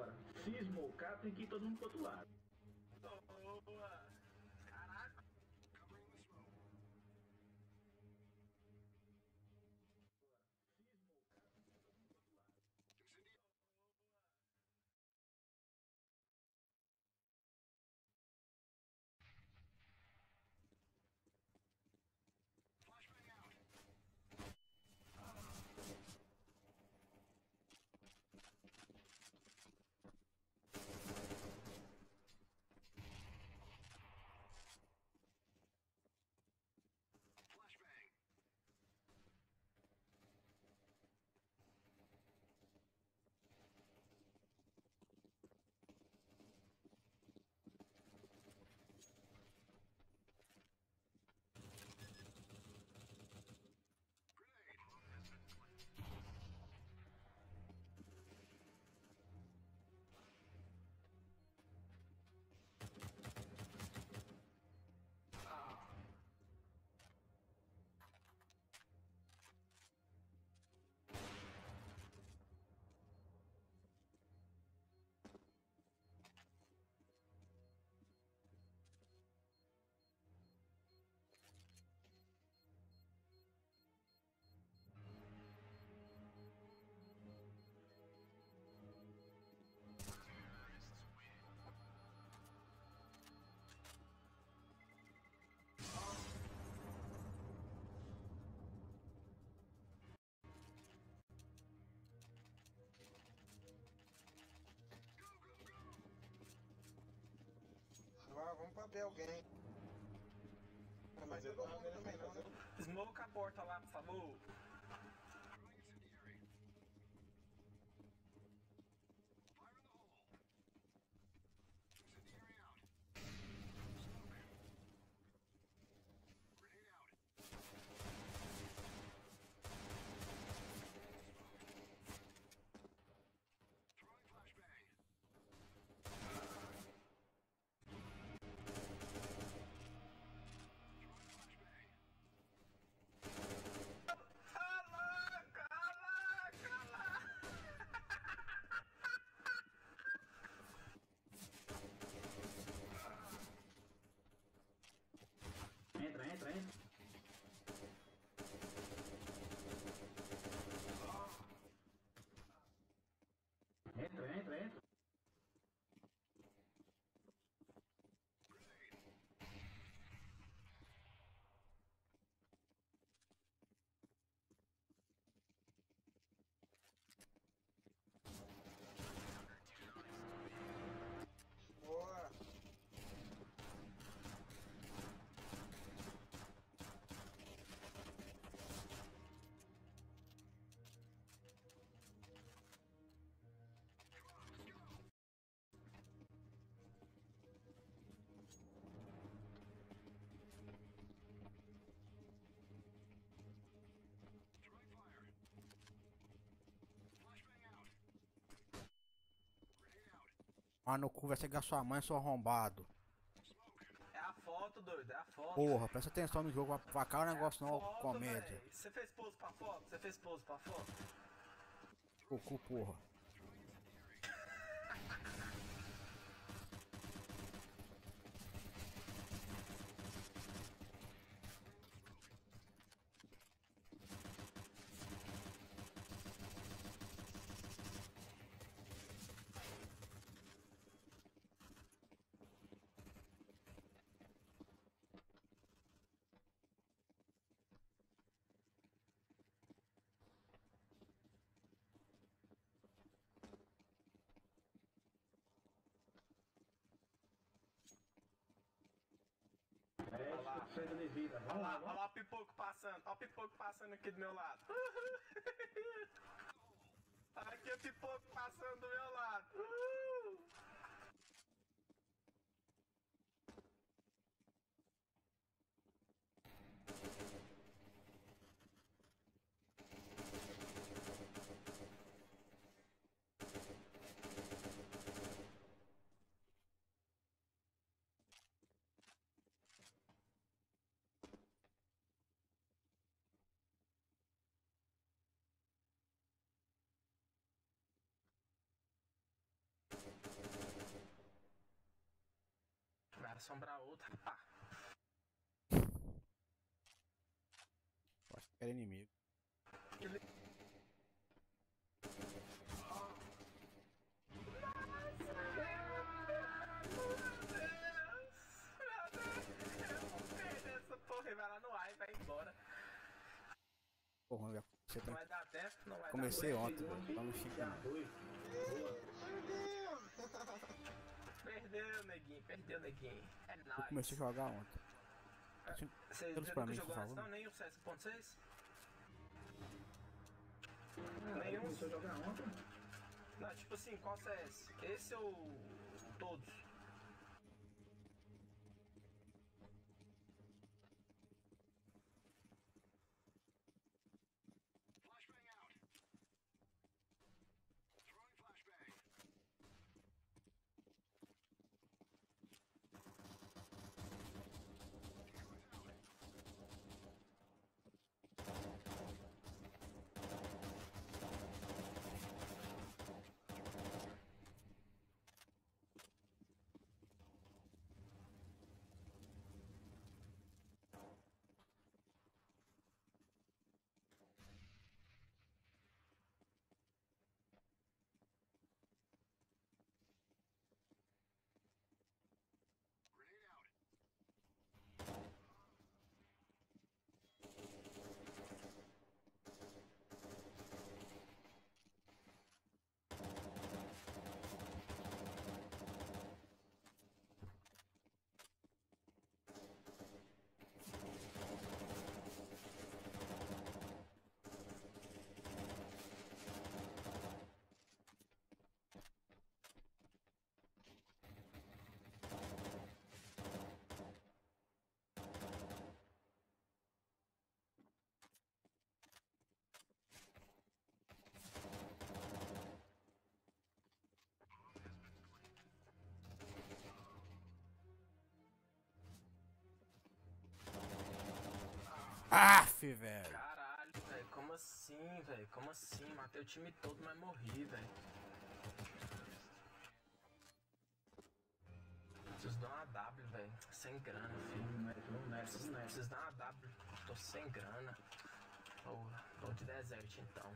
Agora, se esmocar, tem que ir todo mundo pro outro lado. Boa! Caraca! Vamos pra ver alguém. Mas eu não vou também não, né? Smoke a porta lá, por favor. Entra, entra, entra. Entra, entra, entra. Boa. Ah, no cu vai cegar sua mãe, seu arrombado. É a foto, doido, é a foto. Porra, presta atenção no jogo, vai cá o negócio não, Foto, comédia. véi. Você fez pose pra foto? Você fez pose pra foto? O cu, porra. É 10% de vida. Olha Vamos lá, lá, olha vamos. lá o pipoco passando. Olha o pipoco passando aqui do meu lado. Aqui o pipoco passando do meu lado. Vai assombrar outra. Pá. Eu acho que era inimigo. Essa porra vai lá no ar e vai embora. Porra, você Não tem... vai dar tempo, não vai Comecei dar ontem, velho. Vamos xingar. Perdeu, neguinho, perdeu, neguinho. É Eu nóis. comecei a jogar ontem. Você Todos pra nunca mim, jogou por antes favor. não? Nem o CS.6? Nenhum. Começou a jogar ontem? Não, tipo assim, qual CS? Esse ou todos? Aff, velho. Caralho, velho, como assim, velho? Como assim? Matei o time todo, mas morri, velho. Preciso dar uma W, velho. Sem grana, filho. Vamos nessa. Preciso dar uma W. Tô sem grana. Porra, vou de desert então.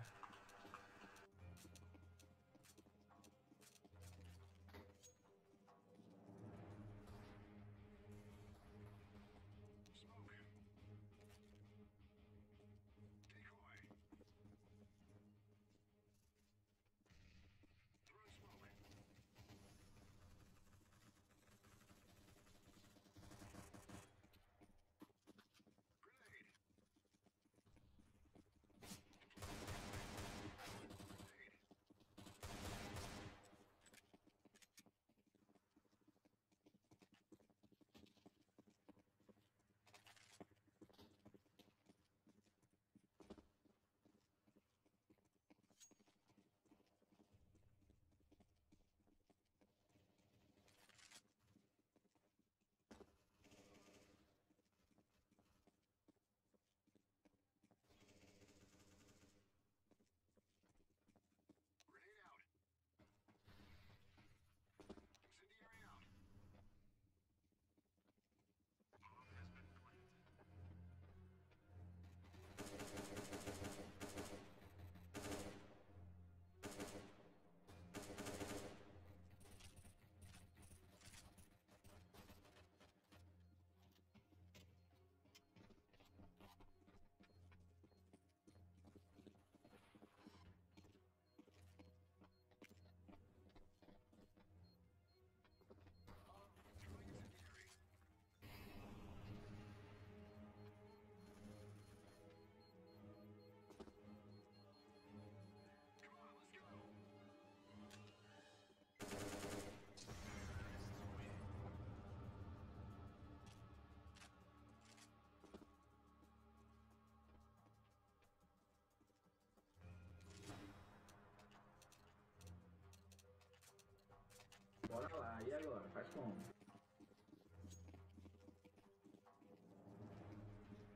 Bora lá, e agora? Faz como?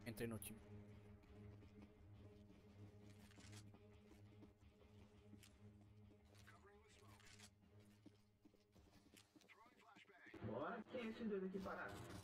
Entrei no time. Bora, quem? tem esses dois aqui parados?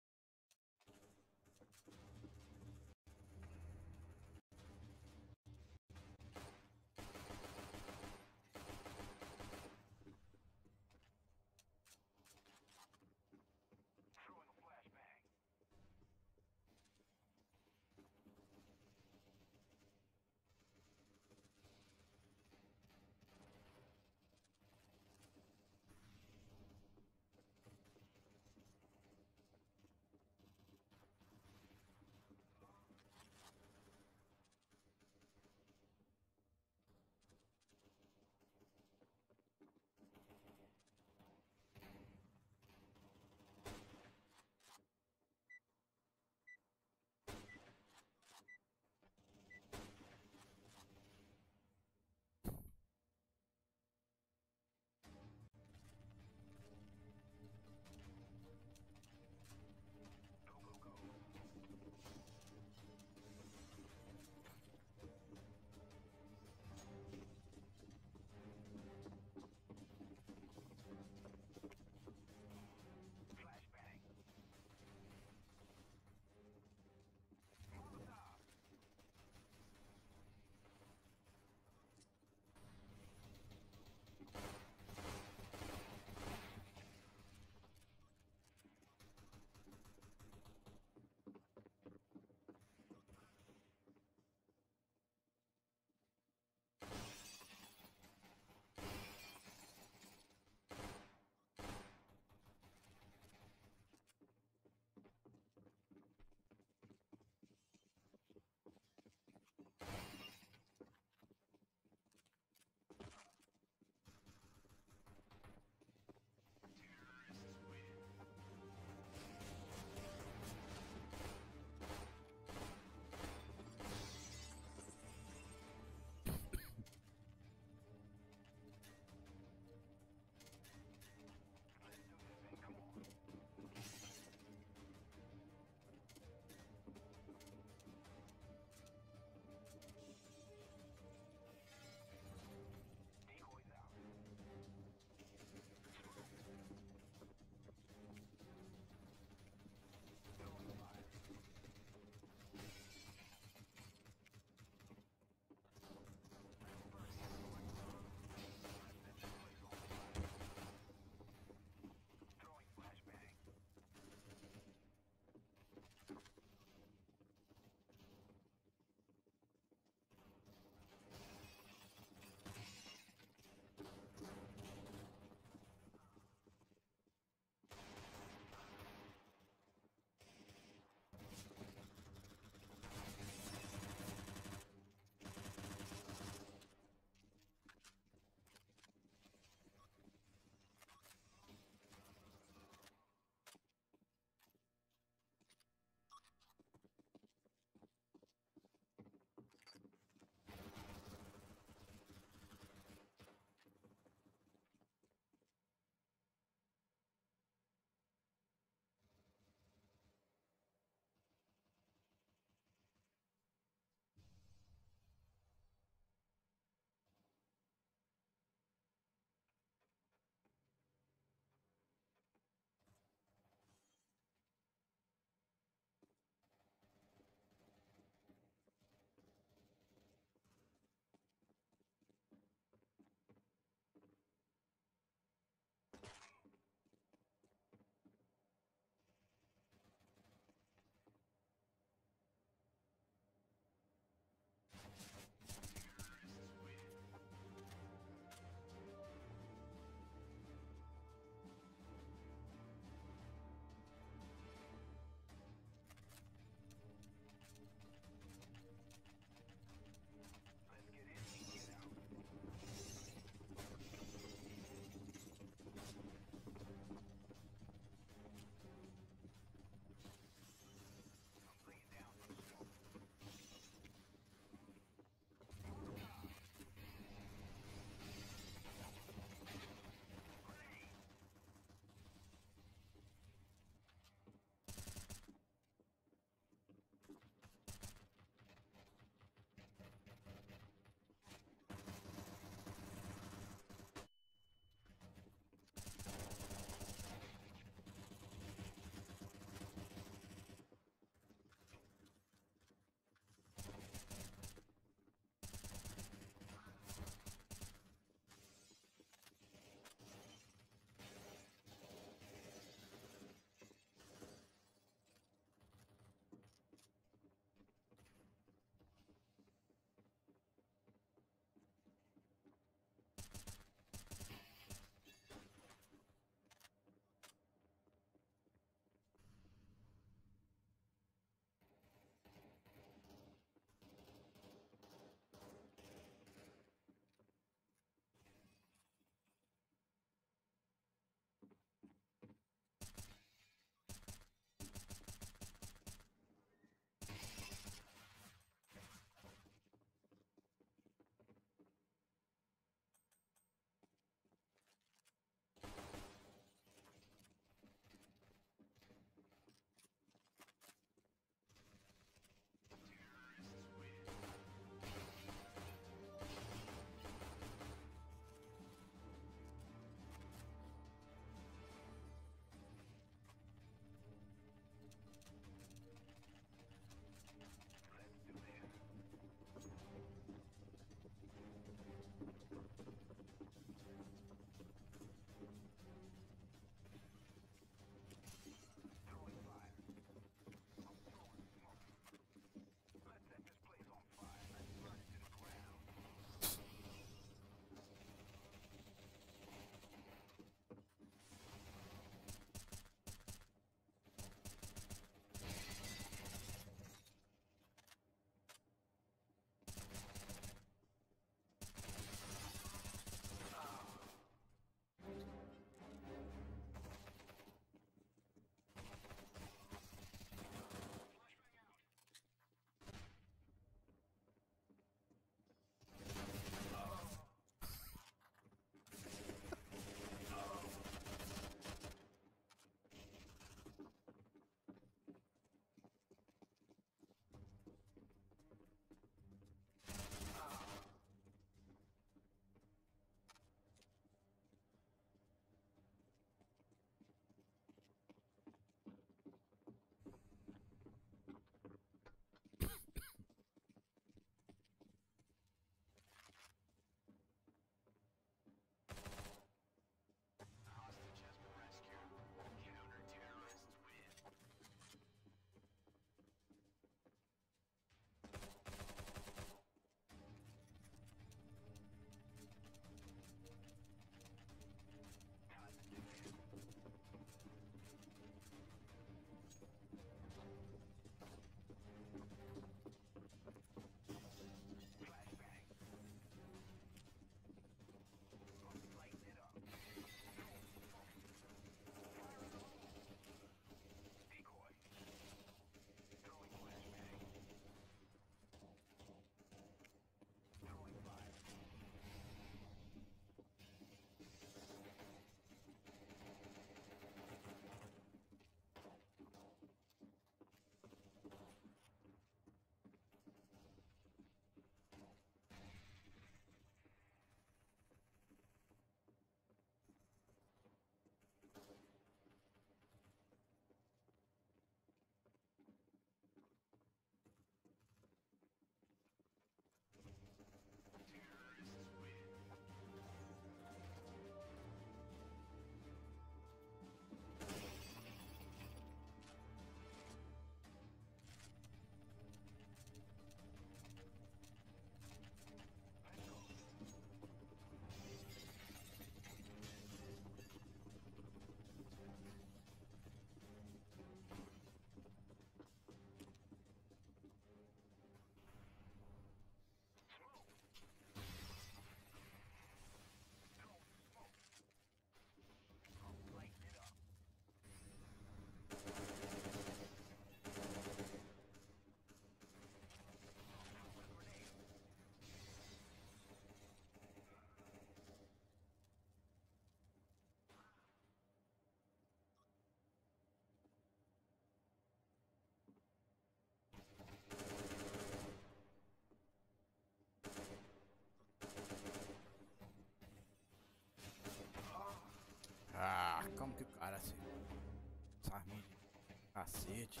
arminhas de cacete.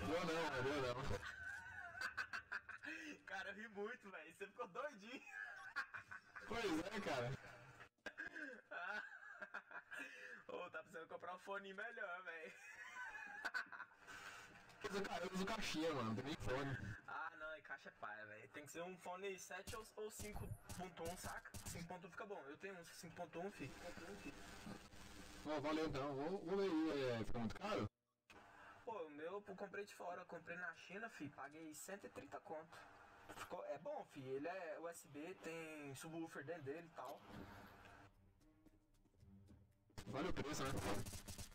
Boa não. Cara, eu ri muito, velho. Você ficou doidinho. Pois é, cara. Ô, tá precisando comprar um fone melhor, velho. Eu uso caixinha, mano, não tem nem fone. Ah, não, e caixa é paia, velho. Tem que ser um fone 7 ou 5.1, saca? 5.1 fica bom. Eu tenho um 5.1, fi. Ó, valeu então. Vou ler aí, fica muito caro? Pô, o meu eu comprei de fora. Eu comprei na China, fi. Paguei 130 conto. É bom, fi. Ele é USB, tem subwoofer dentro dele e tal. Vale o preço, né?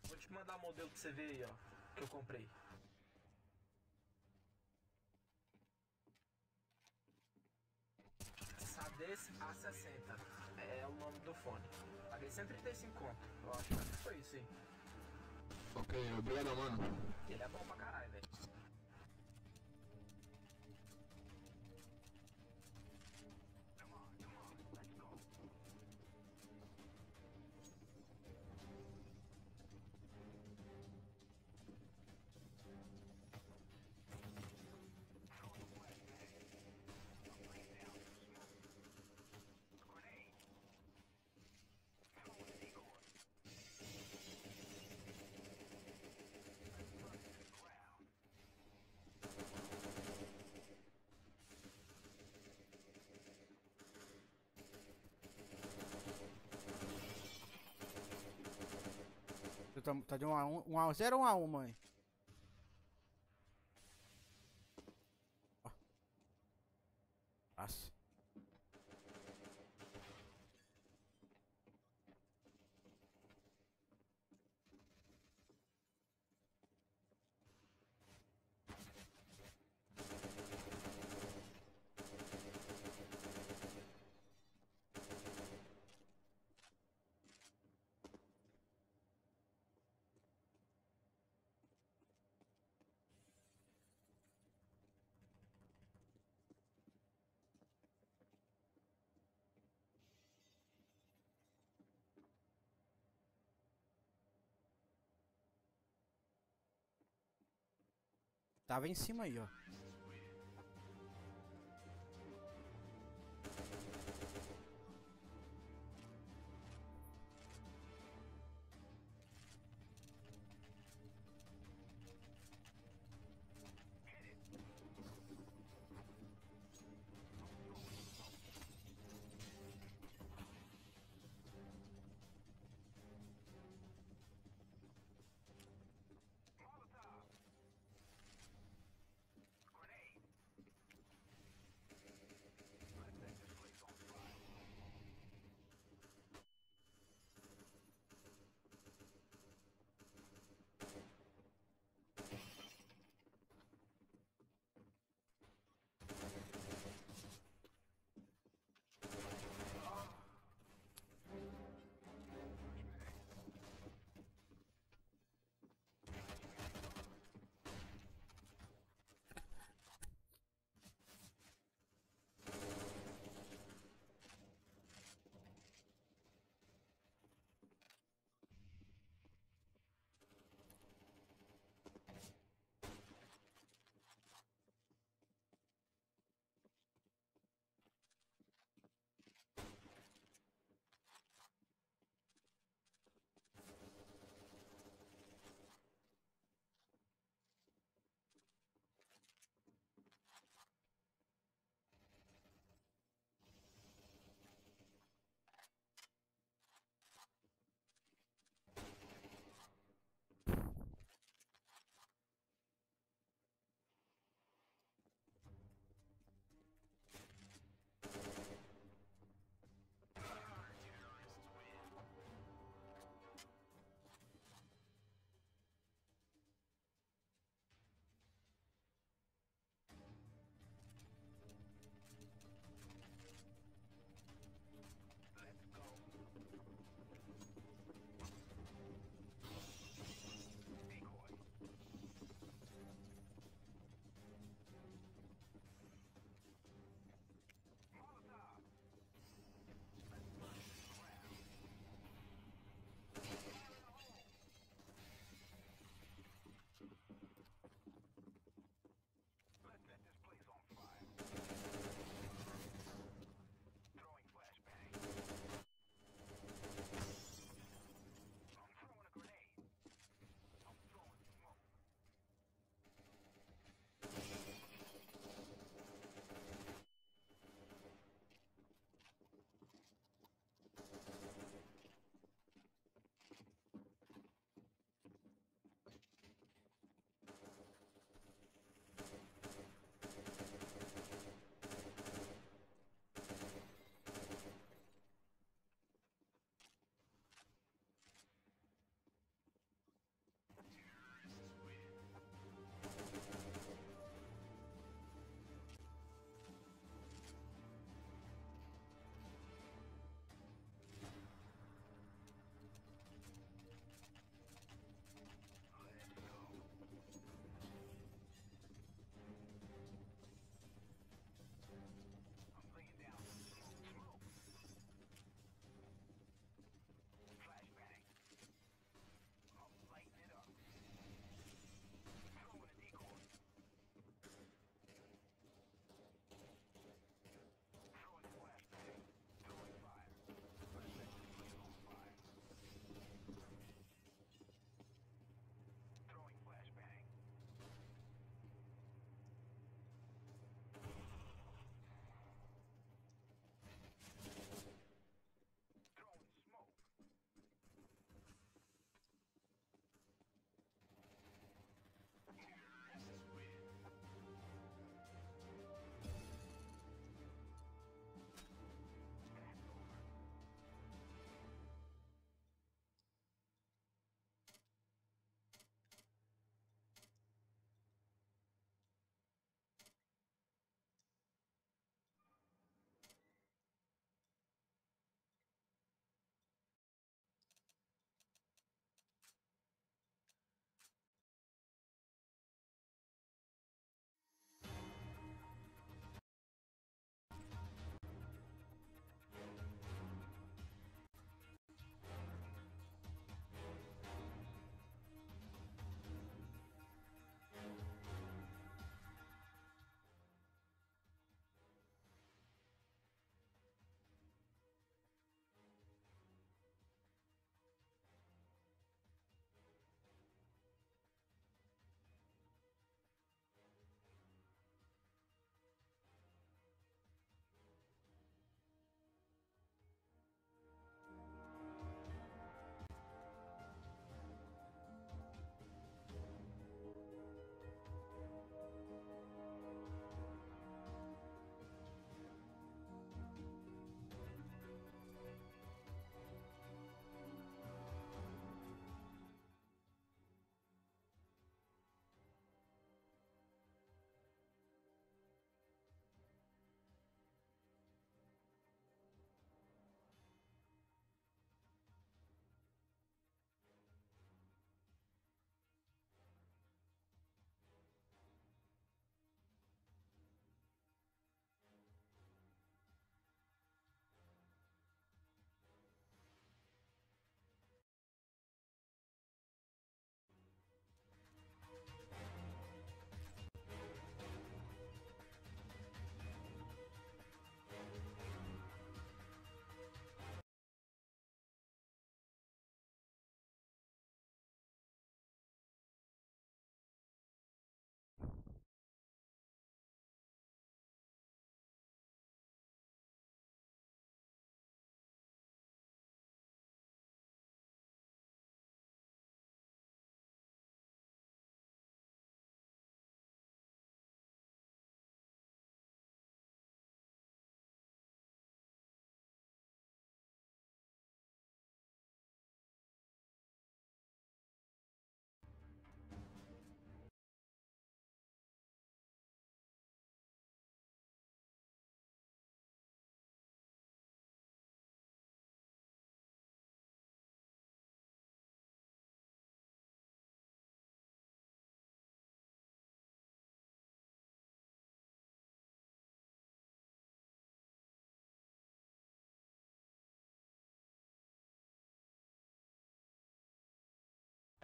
Vou te mandar o modelo pra você ver aí, ó. Que eu comprei. Sades A60 é o nome do fone. Paguei 135 conto. Eu acho que foi isso aí. Ok, obrigado, mano. Ele é bom pra caralho, velho. Você tá de 1 a 0 ou 1 a 1, mãe? Ó. Nossa. Tava em cima aí, ó.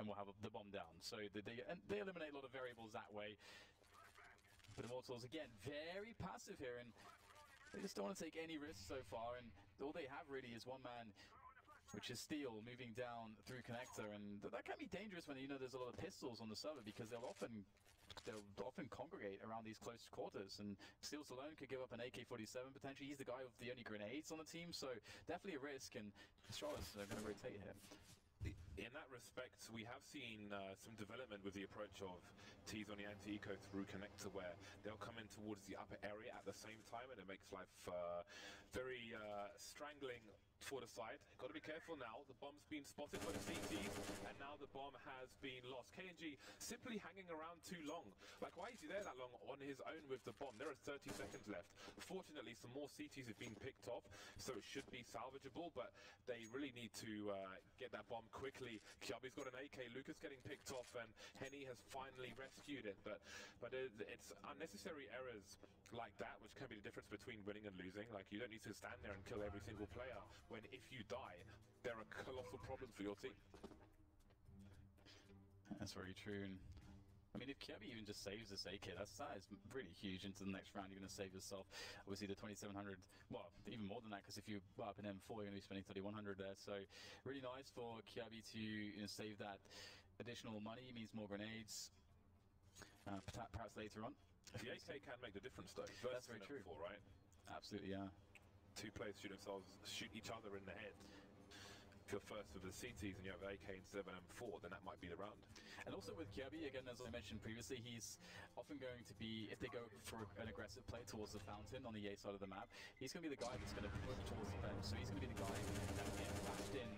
and will have the bomb down. So they eliminate a lot of variables that way. But Immortals, again, very passive here, and they just don't want to take any risks so far, and all they have really is one man, which is Steel, moving down through Connector, and that can be dangerous when, you know, there's a lot of pistols on the server, because they'll often congregate around these close quarters, and Steel's alone could give up an AK-47 potentially. He's the guy with the only grenades on the team, so definitely a risk, and Astralis are going to rotate here. In that respect, we have seen some development with the approach of T's on the anti-eco through Connector, where they'll come in towards the upper area at the same time, and it makes life very strangling for the side. Got to be careful now. The bomb's been spotted by the CTs, and now the bomb has been lost. KNG simply hanging around too long. Like, why is he there that long on his own with the bomb? There are 30 seconds left. Fortunately, some more CTs have been picked off, so it should be salvageable, but they really need to get that bomb quickly. Kiabi's got an AK, Lucas getting picked off, and Henny has finally rescued it, but it's unnecessary errors like that which can be the difference between winning and losing. Like, you don't need to stand there and kill every single player, when if you die, there are colossal problems for your team. That's very true. And I mean, if Kirby even just saves this AK, that is really huge into the next round. You're going to save yourself, obviously, the 2700, well, even more than that, because if you buy up an M4, you're going to be spending 3100 there. So really nice for Kirby to, you know, save that additional money. It means more grenades, perhaps later on. The AK can make the difference, though. That's very true. M4, right? Absolutely, yeah. Two players shoot each other in the head. If you're first with the CTs and you have an AK instead of an M4, then that might be the round. And also with Kirby, again, as I mentioned previously, he's often going to be, if they go for an aggressive play towards the fountain on the A side of the map, he's going to be the guy that's going to push towards the bench. So he's going to be the guy that will get flashed in,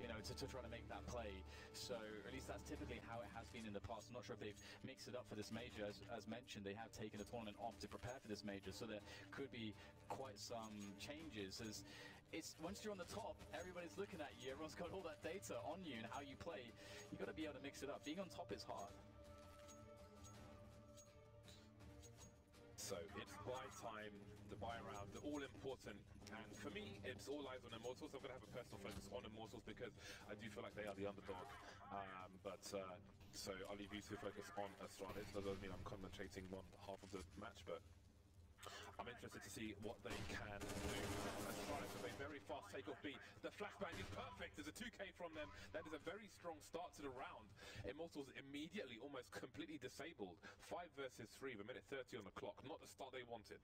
you know, to try to make that play. So at least that's typically how it has been in the past. I'm not sure if they've mixed it up for this major. As mentioned, they have taken the tournament off to prepare for this major, so there could be quite some changes. As it's once you're on the top, everybody's looking at you, everyone's got all that data on you and how you play. You got to be able to mix it up. Being on top is hard. So it's buy time, the buy round, they're all important. And for me, it's all eyes on Immortals. I'm going to have a personal focus on Immortals because I do feel like they are the underdog. So I'll leave you to focus on Astralis. That doesn't mean I'm commentating one half of the match, but I'm interested to see what they can do. Astralis with a very fast takeoff B. The flashbang is perfect. There's a 2K from them. That is a very strong start to the round. Immortals immediately almost completely disabled. 5 versus 3 with a minute 30 on the clock. Not the start they wanted.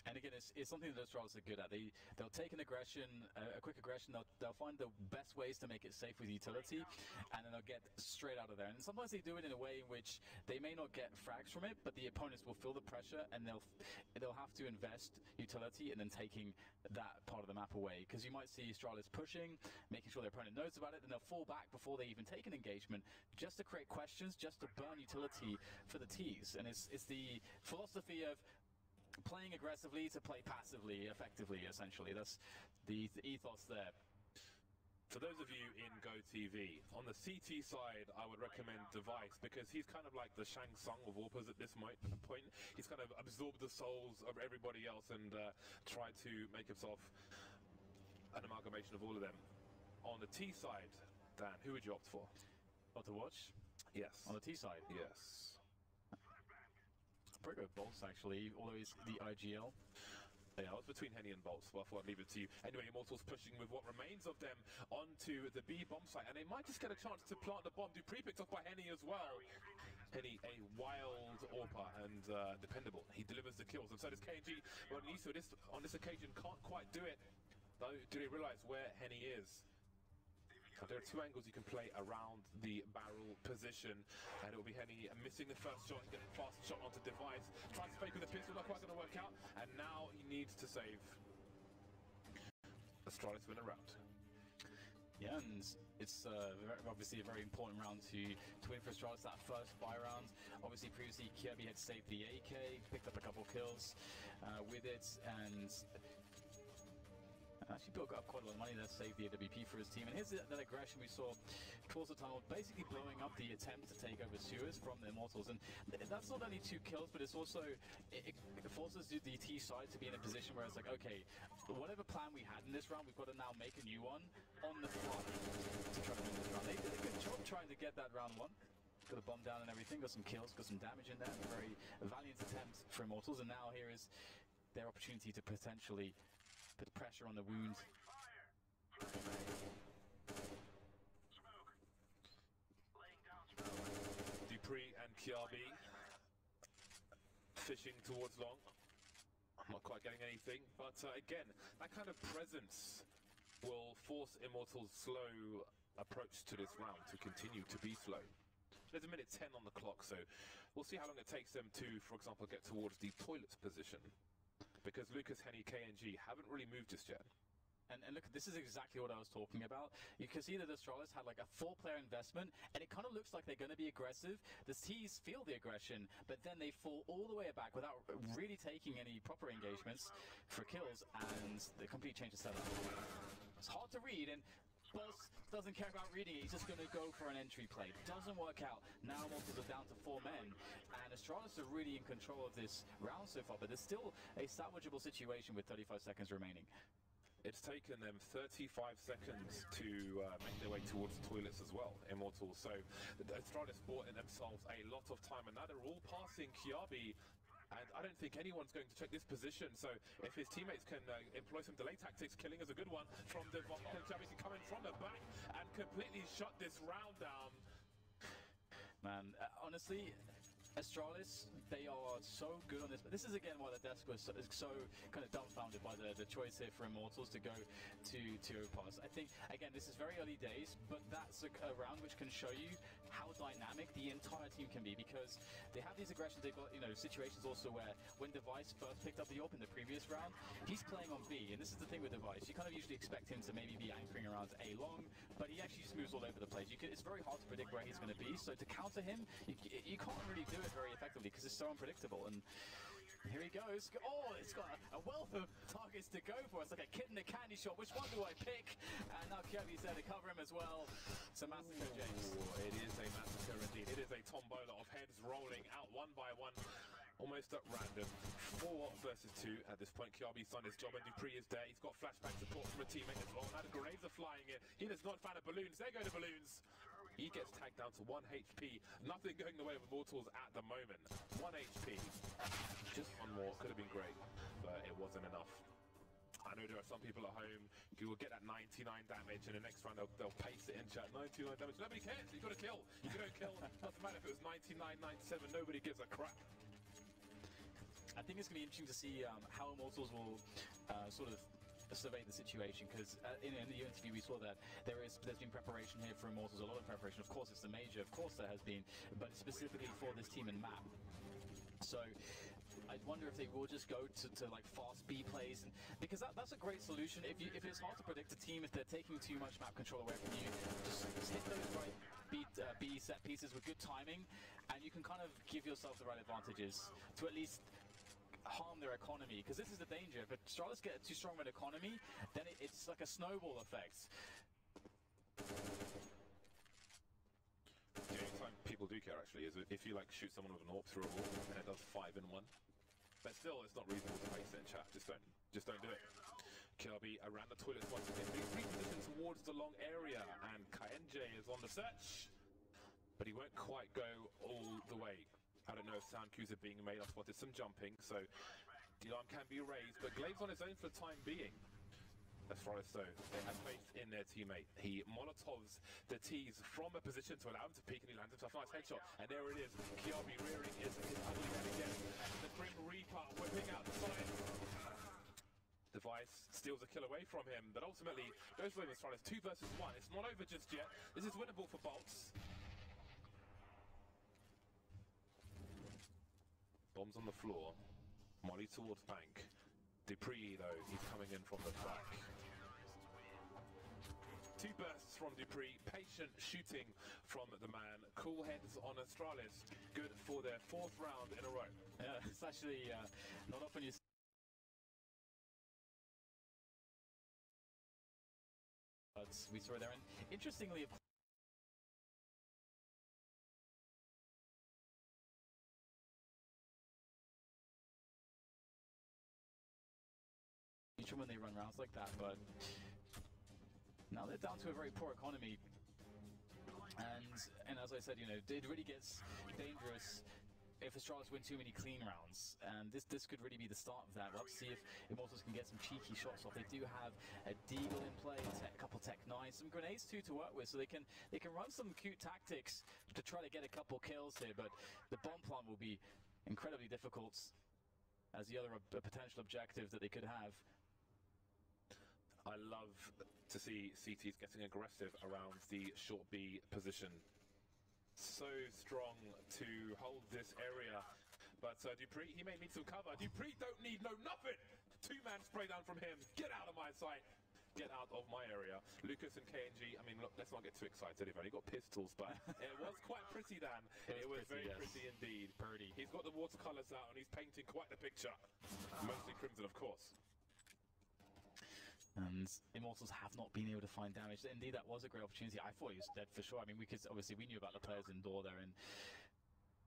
And again, it's something that Astralis are good at. They'll take an aggression, a quick aggression. They'll find the best ways to make it safe with utility, and then they'll get straight out of there. And sometimes they do it in a way in which they may not get frags from it, but the opponents will feel the pressure, and they'll have to invest utility and then taking that part of the map away. Because you might see Astralis pushing, making sure their opponent knows about it, then they'll fall back before they even take an engagement, just to create questions, just to burn utility for the Ts. And it's the philosophy of playing aggressively to play passively, effectively, essentially. That's the ethos there. For those of you in GoTV, on the CT side, I would recommend Device because he's kind of like the Shang Tsung of AWPers at this point. He's kind of absorbed the souls of everybody else and tried to make himself an amalgamation of all of them. On the T side, Dan, who would you opt for? To watch? Yes. On the T side? Yes. Pretty good Bolts, actually, although he's the IGL. Yeah, I was between Henny and Bolts, so I thought I'd leave it to you. Anyway, Immortals pushing with what remains of them onto the B bomb site, and they might just get a chance to plant the bomb. Dupree picked off by Henny as well. Henny, a wild AWPer and dependable. He delivers the kills, and so does KNG. Well, Niso on this occasion can't quite do it. Though, do they realise where Henny is? There are 2 angles you can play around the barrel position, and it will be Henny missing the first shot, getting a fast shot onto Device, tries to fake with the pistol, not quite going to work out, and now he needs to save Astralis win a round. Yeah, and it's obviously a very important round to win for Astralis, that first buy round. Obviously, previously, Kirby had saved the AK, picked up a couple kills with it, and Actually built up quite a lot of money there, saved the AWP for his team. And here's that aggression we saw towards the tunnel, basically blowing up the attempt to take over sewers from the Immortals. And that's not only 2 kills, but it's also, it forces the T side to be in a position where it's like, okay, whatever plan we had in this round, we've got to now make a new one on the fly to try to win this round. They did a good job trying to get that round 1. Got a bomb down and everything, got some kills, got some damage in there. A very valiant attempt for Immortals, and now here is their opportunity to potentially put pressure on the wound. Dupree and Kiabi fishing towards long. I'm not quite getting anything, but again, that kind of presence will force Immortals' slow approach to this round to continue to be slow. There's a minute 10 on the clock, so we'll see how long it takes them to, for example, get towards the toilets position. Because Lucas, Henny, KNG haven't really moved just yet. And look, this is exactly what I was talking about. You can see that Astralis had like a 4-player investment, and it kind of looks like they're going to be aggressive. The T's feel the aggression, but then they fall all the way back without really taking any proper engagements for kills, and they completely change the setup. It's hard to read, and Boss doesn't care about reading it. He's just going to go for an entry play. Doesn't work out. Now Immortals are down to 4 men, and Astralis are really in control of this round so far, but there's still a salvageable situation with 35 seconds remaining. It's taken them 35 seconds to make their way towards the toilets as well, Immortals. So Astralis bought in themselves a lot of time, and now they're all passing Kiabi. And I don't think anyone's going to check this position, so if his teammates can employ some delay tactics, killing is a good one from Devon. Kiabi can come in from the back and completely shut this round down. Man, honestly, Astralis, they are so good on this, but this is again why the desk was so kind of dumbfounded by the choice here for Immortals to go to overpass. I think, again, this is very early days, but that's a round which can show you how dynamic the entire team can be, because they have these aggressions. They've got, you know, situations also where when Device first picked up the AWP in the previous round, he's playing on B, and this is the thing with Device. You kind of usually expect him to maybe be anchoring around A long, but he actually just moves all over the place. It's very hard to predict where he's going to be, so to counter him, you can't really do it very effectively because it's so unpredictable. And here he goes. Oh, it's got a wealth of targets to go for. It's like a kid in a candy shop. Which one do I pick? And now Kiabi's there to cover him as well. It's a massacre, James. Ooh, it is a massacre indeed. It is a tombola of heads rolling out one by one, almost at random. 4 versus 2 at this point. Kiabi's done his job, and Dupree is there. He's got flashback support from a teammate as well. Now the grenades are flying in. He does not find the balloons. There go the balloons. He gets tagged down to 1 HP. Nothing going the way of Immortals at the moment. 1 HP. Just one more. Could have been great, but it wasn't enough. I know there are some people at home who will get that 99 damage, and the next round they'll paste it in chat. 99 damage. Nobody cares. You've got to kill. You don't kill. Doesn't matter if it was 99, 97. Nobody gives a crap. I think it's going to be interesting to see how Immortals will sort of survey the situation, because in the interview we saw that there's been preparation here for Immortals, a lot of preparation. Of course it's the major, of course there has been, but specifically for this team and map. So I wonder if they will just go to like fast B plays, and because that's a great solution. If it's hard to predict a team, if they're taking too much map control away from you, just hit those right B set pieces with good timing, and you can kind of give yourself the right advantages to at least harm their economy, because this is the danger. If Astralis get too strong of an economy, then it's like a snowball effect. The only time people do care actually is if you like shoot someone with an AWP through a wall and it does 5 in 1. But still, it's not reasonable to face it in chat. Just don't do it. Kiabi around the toilets once again, being repositioned towards the long area, and KNJ is on the search, but he won't quite go all the way. I don't know if sound cues are being made. I spotted some jumping, so the alarm can be raised, but Glave's on his own for the time being. As far as though they have faith in their teammate. He molotovs the T's from a position to allow him to peek, and he lands himself a nice headshot. And there it is. Kiabi rearing his ugly head again. The Grim Reaper whipping out the side. Device steals a kill away from him, but ultimately goes away with Astralis. 2 versus 1. It's not over just yet. This is winnable for Bolts. Bombs on the floor. Molly towards bank. Dupree, though, he's coming in from the back. 2 bursts from Dupree. Patient shooting from the man. Cool heads on Astralis. Good for their 4th round in a row. Yeah, it's actually not often you what we saw there. And interestingly, of when they run rounds like that, but now they're down to a very poor economy, and as I said, you know, it really gets dangerous if Astralis win too many clean rounds, and this could really be the start of that. We'll have to see if Immortals can get some cheeky shots off. They do have a Deagle in play, a couple Tech 9s, some grenades too to work with, so they can run some cute tactics to try to get a couple kills here, but the bomb plant will be incredibly difficult as the other potential objective that they could have. I love to see CTs getting aggressive around the short B position. So strong to hold this area. But Dupree, he may need some cover. Dupree don't need nothing. Two-man spray down from him. Get out of my sight. Get out of my area. Lucas and KNG, I mean, look, let's not get too excited. They've only got pistols, but it was quite pretty, Dan. It was very pretty indeed. Purdy. He's got the watercolors out and he's painting quite the picture. Mostly crimson, of course. And Immortals have not been able to find damage. Indeed, that was a great opportunity. I thought he was dead for sure. I mean, we knew about the players indoor there,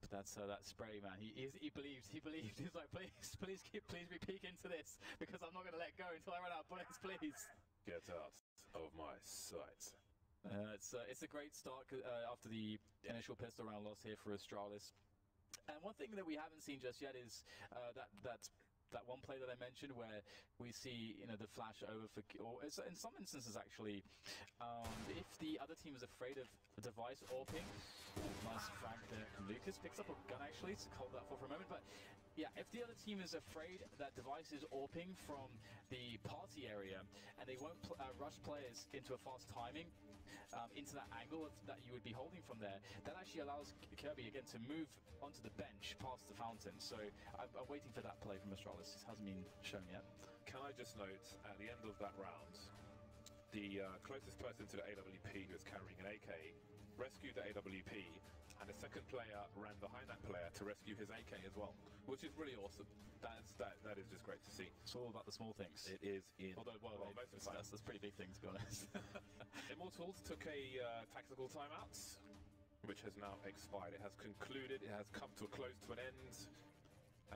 but that's that spray, man. He believed. He was like, please be peek into this, because I'm not going to let go until I run out of bullets, please. Get out of my sight. It's a great start after the initial pistol round loss here for Astralis. And one thing that we haven't seen just yet is that one play that I mentioned where we see, you know, the flash over for, or in some instances actually, if the other team is afraid of the device AWPing, nice frag there from Lucas, picks up a gun actually to hold that for a moment, but yeah, if the other team is afraid that device is AWPing from the party area and they won't rush players into a fast timing, into that angle that you would be holding from there, that actually allows Kirby again to move onto the bench past the fountain. So I'm waiting for that play from Astralis. It hasn't been shown yet. Can I just note, at the end of that round, the closest person to the AWP who was carrying an AK rescued the AWP, and the second player ran behind that player to rescue his AK as well, which is really awesome. That is just great to see. It's all about the small things. It is in... Although, well most of the time. That's pretty big things, to be honest. Immortals took a tactical timeout, which has now expired. It has concluded. It has come to a close to an end,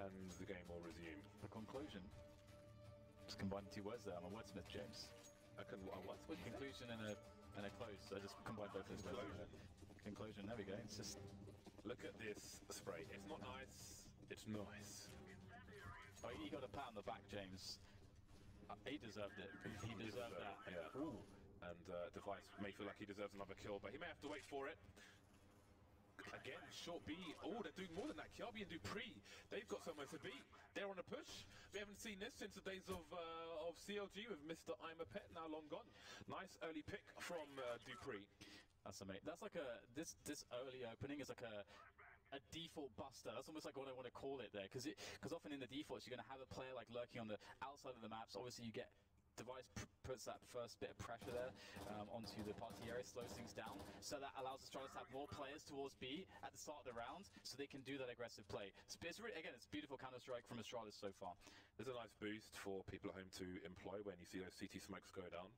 and the game will resume. The conclusion. Just combining two words there. I'm a wordsmith, James. What? Conclusion and a close. I just combined both those words. Conclusion. There we go. It's just... Look at this spray. It's not nice. It's nice. Oh, he got a pat on the back, James. He deserved it. He deserved that. Yeah. Ooh. And Device may feel like he deserves another kill, but he may have to wait for it. Again, short B. Oh, they're doing more than that. Kiabi and Dupree, they've got somewhere to be. They're on a push. We haven't seen this since the days of CLG with Mr. I'm a Pet, now long gone. Nice early pick from Dupree. That's amazing. That's like this early opening is like a default buster. That's almost like what I want to call it there, because often in the defaults you're going to have a player like lurking on the outside of the maps. Obviously you get Device puts that first bit of pressure there onto the party area, slows things down, so that allows Astralis to have more players towards B at the start of the round, so they can do that aggressive play. It's really, again, it's beautiful Counter-Strike from Astralis so far. There's a nice boost for people at home to employ when you see those CT smokes go down.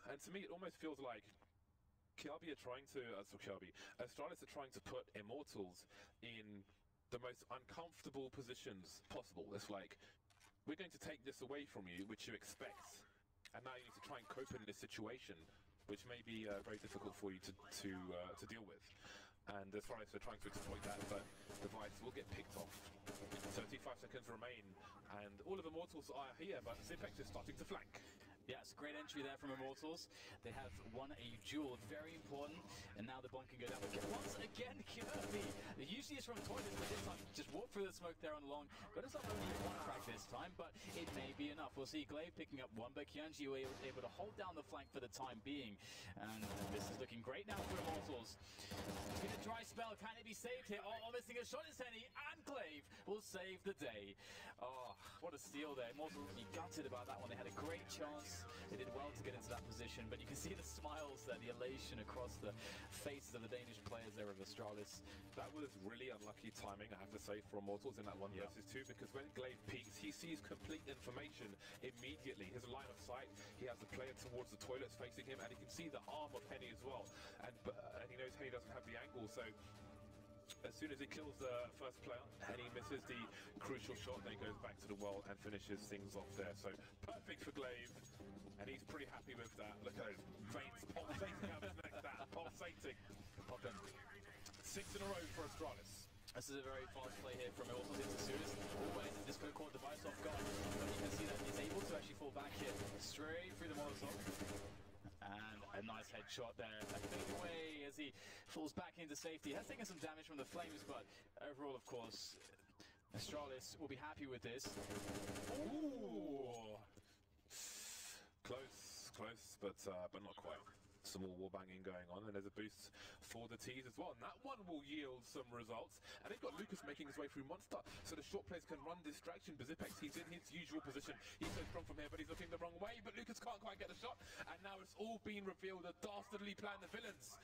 And to me it almost feels like Astralis are trying to put Immortals in the most uncomfortable positions possible. It's like, we're going to take this away from you, which you expect, and now you need to try and cope in this situation, which may be very difficult for you to deal with. And Astralis are trying to exploit that, but Device will get picked off. 35 seconds remain, and all of Immortals are here, but Zipex is starting to flank. Yeah, it's a great entry there from Immortals. They have won a duel, very important, and now the bomb can go down. But once again, Kirby, usually it's from toilets, but this time just walk through the smoke there on the long. Got himself only one crack this time, but it may be enough. We'll see Glaive picking up one, but Kianji was able to hold down the flank for the time being. And this is looking great now for Immortals. In a dry spell, can it be saved here? Oh, missing a shot is Henny, and Glaive will save the day. Oh, what a steal there. Immortals will be gutted about that one. They had a great chance They did well to get into that position, but you can see the smiles there, the elation across the faces of the Danish players there of Astralis. That was really unlucky timing, I have to say, for Immortals in that 1 versus 2, because when Glaive peeks, he sees complete information immediately. His line of sight, he has the player towards the toilets facing him, and he can see the arm of Henny as well. And he knows Henny doesn't have the angle, so as soon as he kills the first player, Henny misses the crucial shot, then he goes back to the well and finishes things off there. So perfect for Glaive, and he's pretty happy with that. Look at those veins pulsating out his neck, that pulsating. Popping. 6 in a row for Astralis. This is a very fast play here from Immortals into Suez. Always just going to caught device off guard, but you can see that he's able to actually fall back here straight through the Molotov. And a nice headshot there, a fade away as he falls back into safety. Has taken some damage from the flames, but overall, of course, Astralis will be happy with this. Ooh! Close, but not quite. Some more wallbanging going on, and there's a boost for the T's as well, and that one will yield some results. And they've got Lucas making his way through Monster, so the short players can run distraction. Zipex, he's in his usual position. He's so strong from here, but he's looking the wrong way. But Lucas can't quite get the shot, and now it's all been revealed. The dastardly plan, the villains.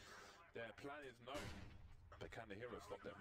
Their plan is known, but can the heroes stop them?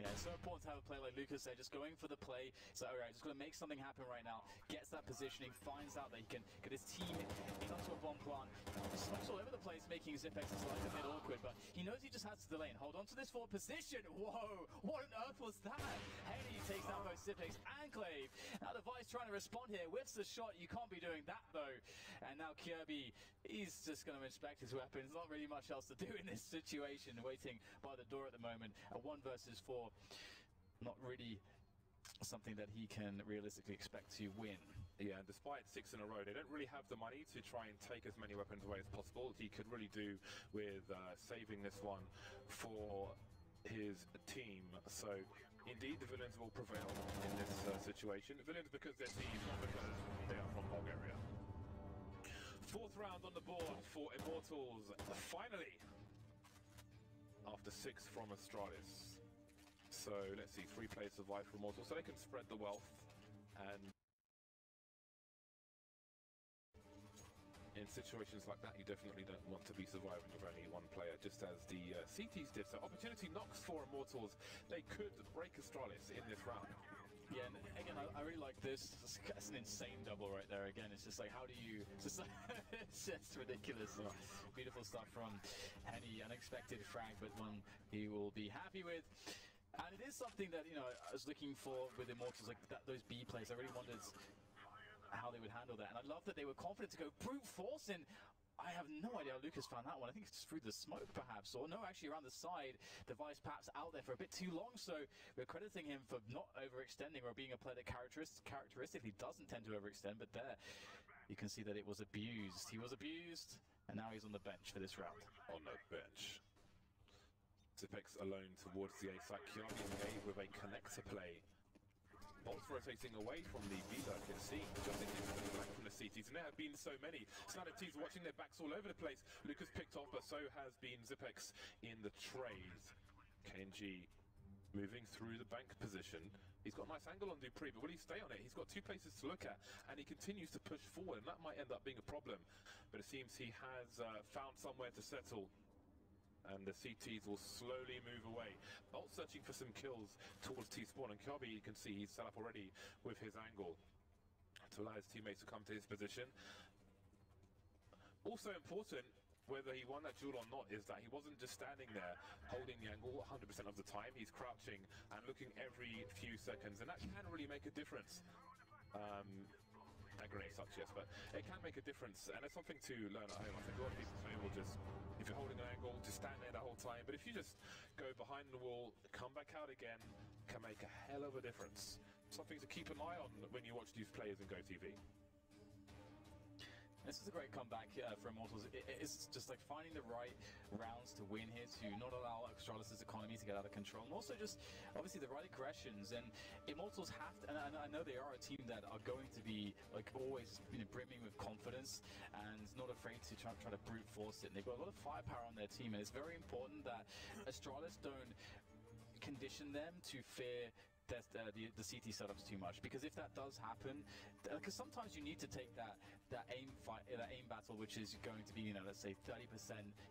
Yeah, it's so important to have a player like Lucas there, just going for the play. So, alright, just going to make something happen right now. Gets that positioning, finds out that he can get his team in onto a bomb plant. Smokes all over the place, making Zipex's life a bit awkward, but he knows he just has to delay and hold on to this forward position. Whoa, what on earth was that? Henny takes down both Zipex and Glaive. Now the Vice trying to respond here, whiffs the shot. You can't be doing that though. And now Kirby, he's just going to inspect his weapons. Not really much else to do in this situation. Waiting by the door at the moment. A 1 versus 4. Not really something that he can realistically expect to win. Yeah, and despite 6 in a row, they don't really have the money to try and take as many weapons away as possible. He could really do with saving this one for his team. So, indeed, the villains will prevail in this situation. Villains because they're thieves, not because they are from Bulgaria. 4th round on the board for Immortals, finally, after 6 from Astralis. So let's see, 3 players survive for Immortals, so they can spread the wealth. And in situations like that, you definitely don't want to be surviving with only 1 player, just as the CTs did. So opportunity knocks for Immortals. They could break Astralis in this round. Yeah, and again, I really like this. It's an insane double right there. Again, it's just like, how do you... It's just, it's just ridiculous. Beautiful stuff from Henny. Unexpected frag, but one he will be happy with. And it is something that, you know, I was looking for with Immortals, like that, those B plays. I really wondered how they would handle that. And I love that they were confident to go brute force in. I have no idea how Lucas found that one. I think it's just through the smoke, perhaps. Or no, actually around the side. The Vice perhaps out there for a bit too long. So we're crediting him for not overextending or being a player that characteristically doesn't tend to overextend. But there, you can see that it was abused. He was abused, and now he's on the bench for this round. On the bench. Zipex alone towards the A site. Kiarbi engaged with a connector play. Bolts rotating away from the B-Duck, it seems. Just coming back from the CTs, and there have been so many. Sniper teams watching their backs all over the place. Lucas picked off, but so has been Zipex in the trays. KNG moving through the bank position. He's got a nice angle on Dupree, but will he stay on it? He's got 2 places to look at, and he continues to push forward, and that might end up being a problem. But it seems he has found somewhere to settle. And the CTs will slowly move away. Bolt searching for some kills towards T-spawn, and Kirby, you can see he's set up already with his angle to allow his teammates to come to his position. Also important, whether he won that duel or not, is that he wasn't just standing there holding the angle 100% of the time. He's crouching and looking every few seconds, and that can really make a difference. Grenade sucks, yes, but it can make a difference, and it's something to learn at home. I think a lot of people say, well, just, if you're holding an angle, just stand there the whole time, but if you just go behind the wall, come back out again, can make a hell of a difference. Something to keep an eye on when you watch these players in GoTV. This is a great comeback for Immortals. It's just like finding the right rounds to win here, to not allow Astralis' economy to get out of control, and also just obviously the right aggressions. And Immortals have to, and I know they are a team that are going to be like always, you know, brimming with confidence and not afraid to try to brute force it. And they've got a lot of firepower on their team, and it's very important that Astralis don't condition them to fear the CT setups too much, because if that does happen, because sometimes you need to take that aim fight, that aim battle, which is going to be, let's say 30%,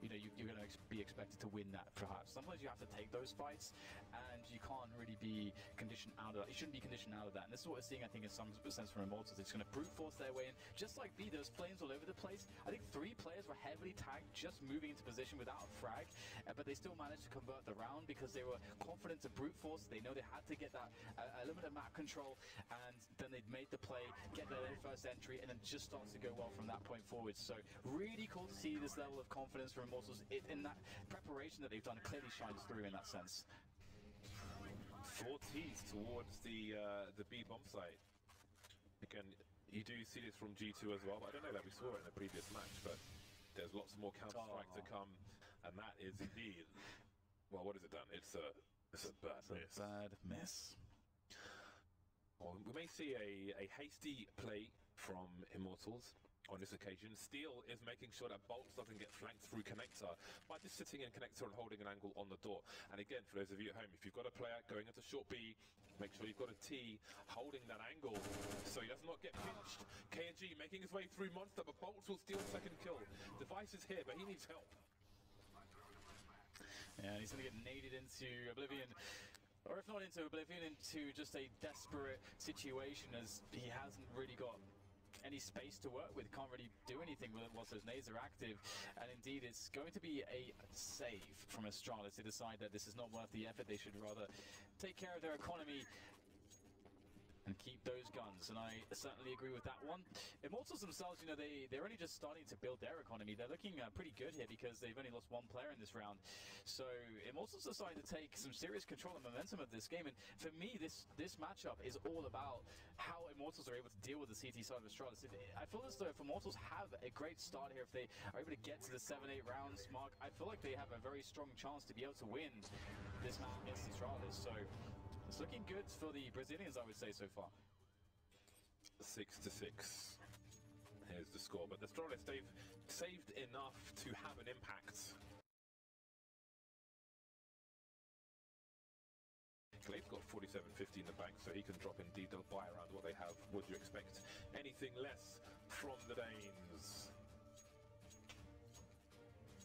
you're going to be expected to win that perhaps. Sometimes you have to take those fights, and you can't really be conditioned out of that. You shouldn't be conditioned out of that. And this is what we're seeing, I think, in some sense from Immortals. It's going to brute force their way in, just like B. There's flames all over the place. I think 3 players were heavily tagged, just moving into position without a frag, but they still managed to convert the round because they were confident to brute force. They know they had to get that a little bit of map control, and then they'd made the play, get their first entry, and then just starts to go well from that point forward. So really cool to see this level of confidence from Immortals. In that preparation that they've done clearly shines through in that sense. 4 Ts towards the B bomb site. Again, you do see this from G2 as well, but I don't know that we saw it in the previous match, but there's lots more Counter-Strike to come, and that is indeed, well, what has it done? It's a bad miss. Bad miss. Well, we may see a hasty play from Immortals on this occasion. Steel is making sure that Bolts doesn't get flanked through Connector by just sitting in Connector and holding an angle on the door. And again, for those of you at home, if you've got a player going into short B, make sure you've got a T holding that angle so he does not get pinched. KNG making his way through Monster, but Bolts will steal second kill. Device is here, but he needs help. Yeah, he's going to get naded into Oblivion. Or if not into Oblivion, into just a desperate situation, as he hasn't really got any space to work with, can't really do anything with it whilst those nades are active. And indeed, it's going to be a save from Astralis. They decide that this is not worth the effort. They should rather take care of their economy and keep those guns, and I certainly agree with that one. Immortals themselves, they're only just starting to build their economy. They're looking pretty good here because they've only lost 1 player in this round. So Immortals decided to take some serious control and momentum of this game, and for me, this matchup is all about how Immortals are able to deal with the CT side of Astralis. I feel as though if Immortals have a great start here, if they are able to get to the 7-8 rounds mark, I feel like they have a very strong chance to be able to win this match against Astralis. So it's looking good for the Brazilians, I would say, so far. 6-6. Here's the score. But the Astralis, they've saved enough to have an impact. Glaive's got 47.50 in the bank, so he can drop indeed. They'll buy around what they have. Would you expect anything less from the Danes?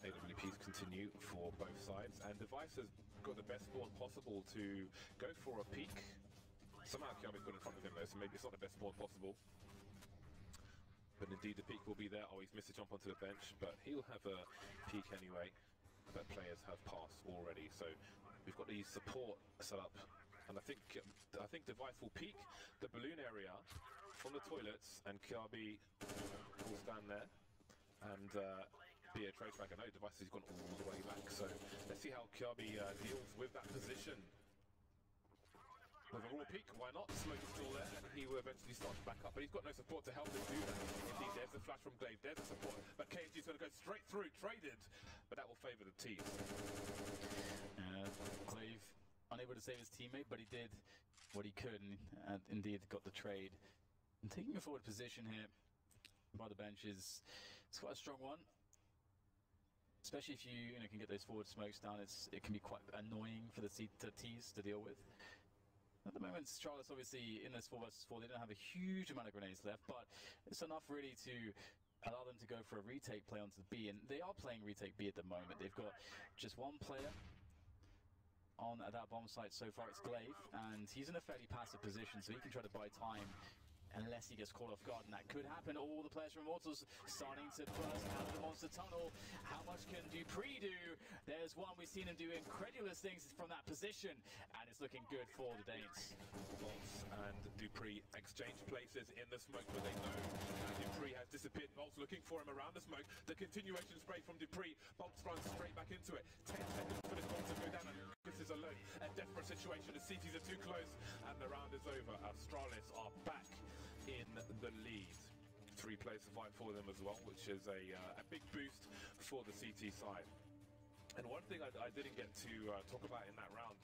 AWPs continue for both sides, and Device has got the best spawn possible to go for a peek. Somehow Kiami's got in front of him though, so maybe it's not the best spawn possible. But indeed the peek will be there. Oh, he's missed a jump onto the bench, but he'll have a peek anyway. But players have passed already, so we've got the support set up. And I think Device will peek the balloon area from the toilets, and Kiabi will stand there and be a traceback. I know Device has gone all the way back, so let's see how Kiabi deals with that position. With a raw peak, why not? Smoke is still there, and he will eventually start to back up, but he's got no support to help him do that. Indeed, there's the flash from Glaive, there's the support, but KNG is going to go straight through, traded, but that will favour the team. Glaive unable to save his teammate, but he did what he could, and indeed got the trade. And taking a forward position here by the bench is quite a strong one. Especially if you can get those forward smokes down, it can be quite annoying for the T's to deal with. At the moment, Astralis obviously in this 4 versus 4, they don't have a huge amount of grenades left, but it's enough really to allow them to go for a retake play onto the B, and they are playing retake B at the moment. They've got just 1 player on that bomb site so far. It's Glaive, and he's in a fairly passive position, so he can try to buy time unless he gets caught off guard, and that could happen. All the players from Immortals starting to burst out of the monster tunnel. How much can Dupree do? There's one, we've seen him do incredulous things from that position, and it's looking good for the Danes. Bolts and Dupree exchange places in the smoke, but they know Dupree has disappeared. Bolts looking for him around the smoke. The continuation spray from Dupree. Bolts runs straight back into it. 10 seconds for this ball to go down, and this is alone. A desperate situation. The CTs are too close, and the round is over. Astralis are back in the lead. 3 players survived for them as well, which is a big boost for the CT side. And one thing I didn't get to talk about in that round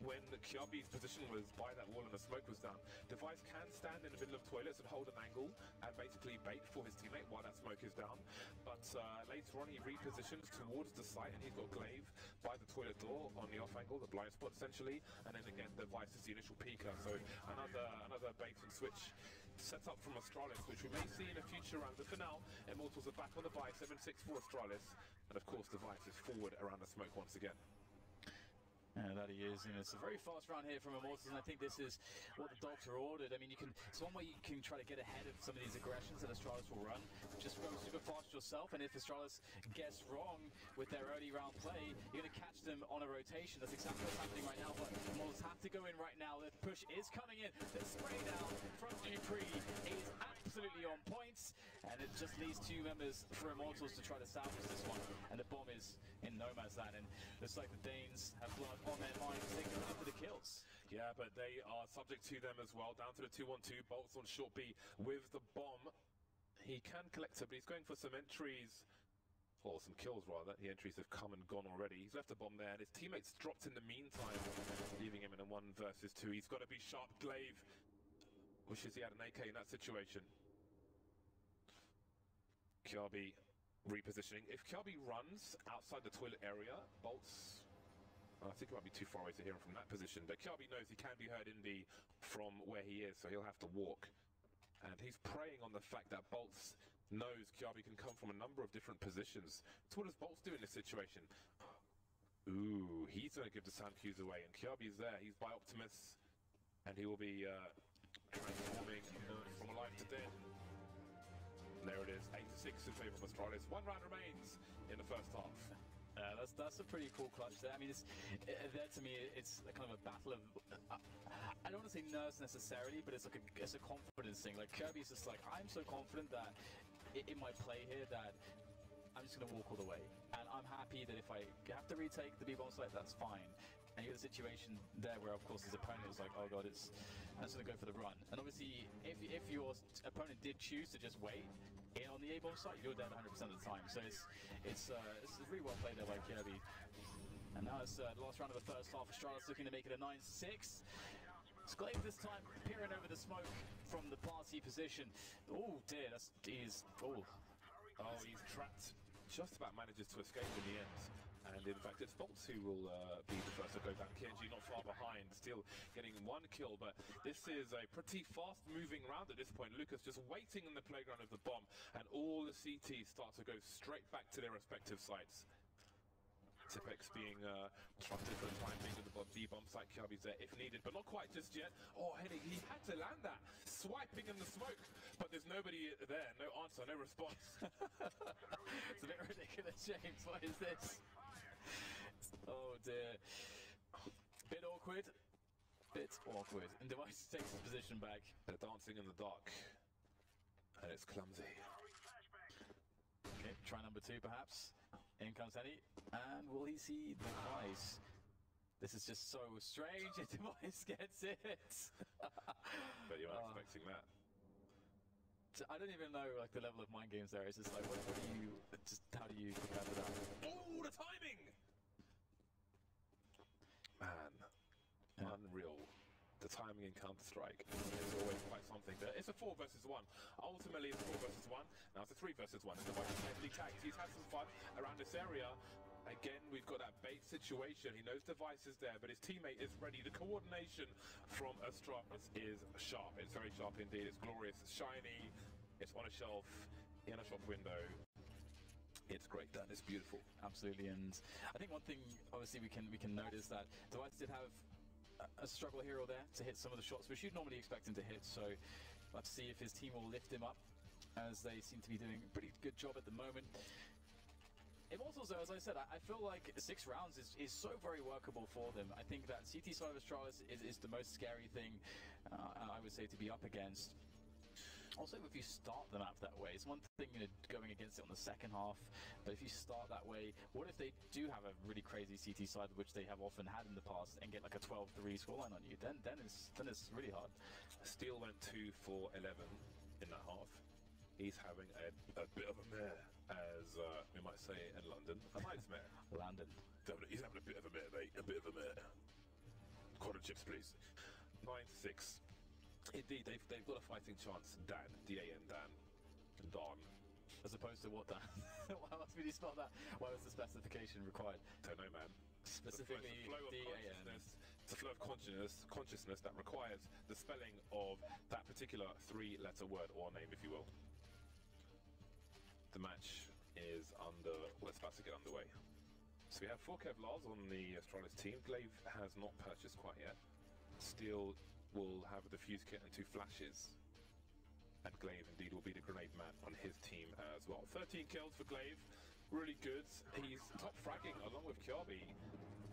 when Kiabi's position was by that wall and the smoke was down, Device can stand in the middle of toilets and hold an angle and basically bait for his teammate while that smoke is down. But later on he repositions towards the site and he's got Glaive by the toilet door on the off angle, the blind spot essentially, and then again Device is the initial peeker. So another bait and switch set up from Astralis, which we may see in a future round. But for now, Immortals are back on the buy, 7-6 for Astralis, and of course Device is forward around the smoke once again. That he is, and it's a very fast round here from Immortals, and I think this is what the Doctor ordered. I mean, it's one way you can try to get ahead of some of these aggressions that Astralis will run. Just go super fast yourself, and if Astralis gets wrong with their early round play, you're going to catch them on a rotation. That's exactly what's happening right now, but Immortals have to go in right now. The push is coming in. The spray down from Dupree is absolutely on point, and it just leaves two members for Immortals to try to salvage this one, and the bomb is in no man's land, and looks like the Danes have blood on their minds. They can go for the kills. Yeah, but they are subject to them as well. Down to the 2-1-2, Bolts on short B with the bomb. He can collect it, but he's going for some entries, or some kills rather. The entries have come and gone already. He's left the bomb there, and his teammates dropped in the meantime, leaving him in a 1 versus 2. He's got to be sharp. Glaive wishes he had an AK in that situation. Kiabi repositioning. If Kiabi runs outside the toilet area, Bolts, I think it might be too far away to hear him from that position, but Kiabi knows he can be heard in the from where he is, so he'll have to walk. And he's preying on the fact that Bolts knows Kiabi can come from a number of different positions. So what does Bolts do in this situation? Ooh, he's going to give the sound cues away, and Kiabi's there. He's by Optimus, and he will be transforming from alive to dead. There it is, 8-6 in favour of Astralis. 1 round remains in the first half. That's a pretty cool clutch there. I mean, there to me, it's a kind of a battle of. I don't want to say nerves necessarily, but it's a confidence thing. Like Kirby's just like, I'm so confident that in my play here that I'm just going to walk all the way, and I'm happy that if I have to retake the B-bomb site, that's fine. And you get a situation there where, of course, his opponent is like, oh god, I'm just going to go for the run. And obviously, if your opponent did choose to just wait in on the A-bomb site, you're dead 100% of the time. So it's really well played there by Kirby. And now it's the last round of the first half. Astralis looking to make it a 9-6. Glaive this time peering over the smoke from the party position. Oh dear, he's trapped. Just about manages to escape in the end. And in fact, it's Bolts who will be the first to go down. KNG not far behind, still getting 1 kill, but this is a pretty fast-moving round at this point. Lucas just waiting in the playground of the bomb, and all the CTs start to go straight back to their respective sites. Tipex being trusted for the time being with the B-bomb site. Kiabi's there if needed, but not quite just yet. Oh, Henning, he had to land that. Swiping in the smoke, but there's nobody there. No answer, no response. It's a bit ridiculous, James. What is this? Oh dear. Bit awkward. And Device takes his position back. They're dancing in the dark. And it's clumsy. Okay, try number 2 perhaps. In comes Henny. And will he see Device? This is just so strange. Device gets it. But you weren't expecting that. I don't even know like the level of mind games there. It's just like, what do you, just how do you prepare for that? Oh, the timing! Man, unreal. The timing in Counter-Strike is always quite something. It's a 4 versus 1. Ultimately, it's 4 versus 1. Now it's a 3 versus 1. And the Device is heavily tagged. He's had some fun around this area. Again, we've got that bait situation. He knows Device is there, but his teammate is ready. The coordination from Astralis is sharp. It's very sharp indeed. It's glorious. It's shiny. It's on a shelf, in a shop window. It's great done. It's beautiful. Absolutely. And I think one thing, obviously, we can notice that Device did have a struggle here or there to hit some of the shots, which you'd normally expect him to hit. So let's see if his team will lift him up, as they seem to be doing a pretty good job at the moment. Immortals, though, as I said, I feel like 6 rounds is so very workable for them. I think that CT side of Astralis is the most scary thing, I would say, to be up against. Also, if you start the map that way, it's one thing, going against it on the second half, but if you start that way, what if they do have a really crazy CT side, which they have often had in the past, and get like a 12-3 scoreline on you? Then it's really hard. Steel went 2 for 11 in that half. He's having a bit of a mare, as we might say in London. A nightmare. London. He's having a bit of a mare, mate. A bit of a mare. Quarter chips, please. 9-6. Indeed, they've got a fighting chance. Dan, D-A-N, Dan, and Don. As opposed to what, Dan? How else would you spell that? Why was the specification required? Don't know, man. Specifically, D-A-N. It's a flow of consciousness that requires the spelling of that particular three-letter word or name, if you will. The match is it's about to get underway. So we have 4 Kevlars on the Astralis team. Glaive has not purchased quite yet. Steel will have the fuse kit and 2 flashes. And Glaive indeed will be the grenade man on his team as well. 13 kills for Glaive, really good. He's top fragging along with Kjabi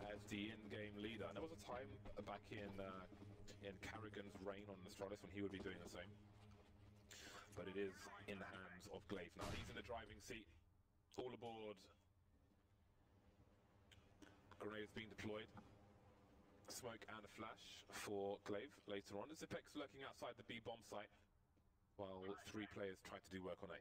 as the in-game leader. And there was a time back in Carrigan's reign on Astralis when he would be doing the same. But it is in the hands of Glaive now. He's in the driving seat. All aboard. Grenades being deployed. Smoke and a flash for Glaive later on. Zipex lurking outside the B bomb site while 3 players try to do work on A.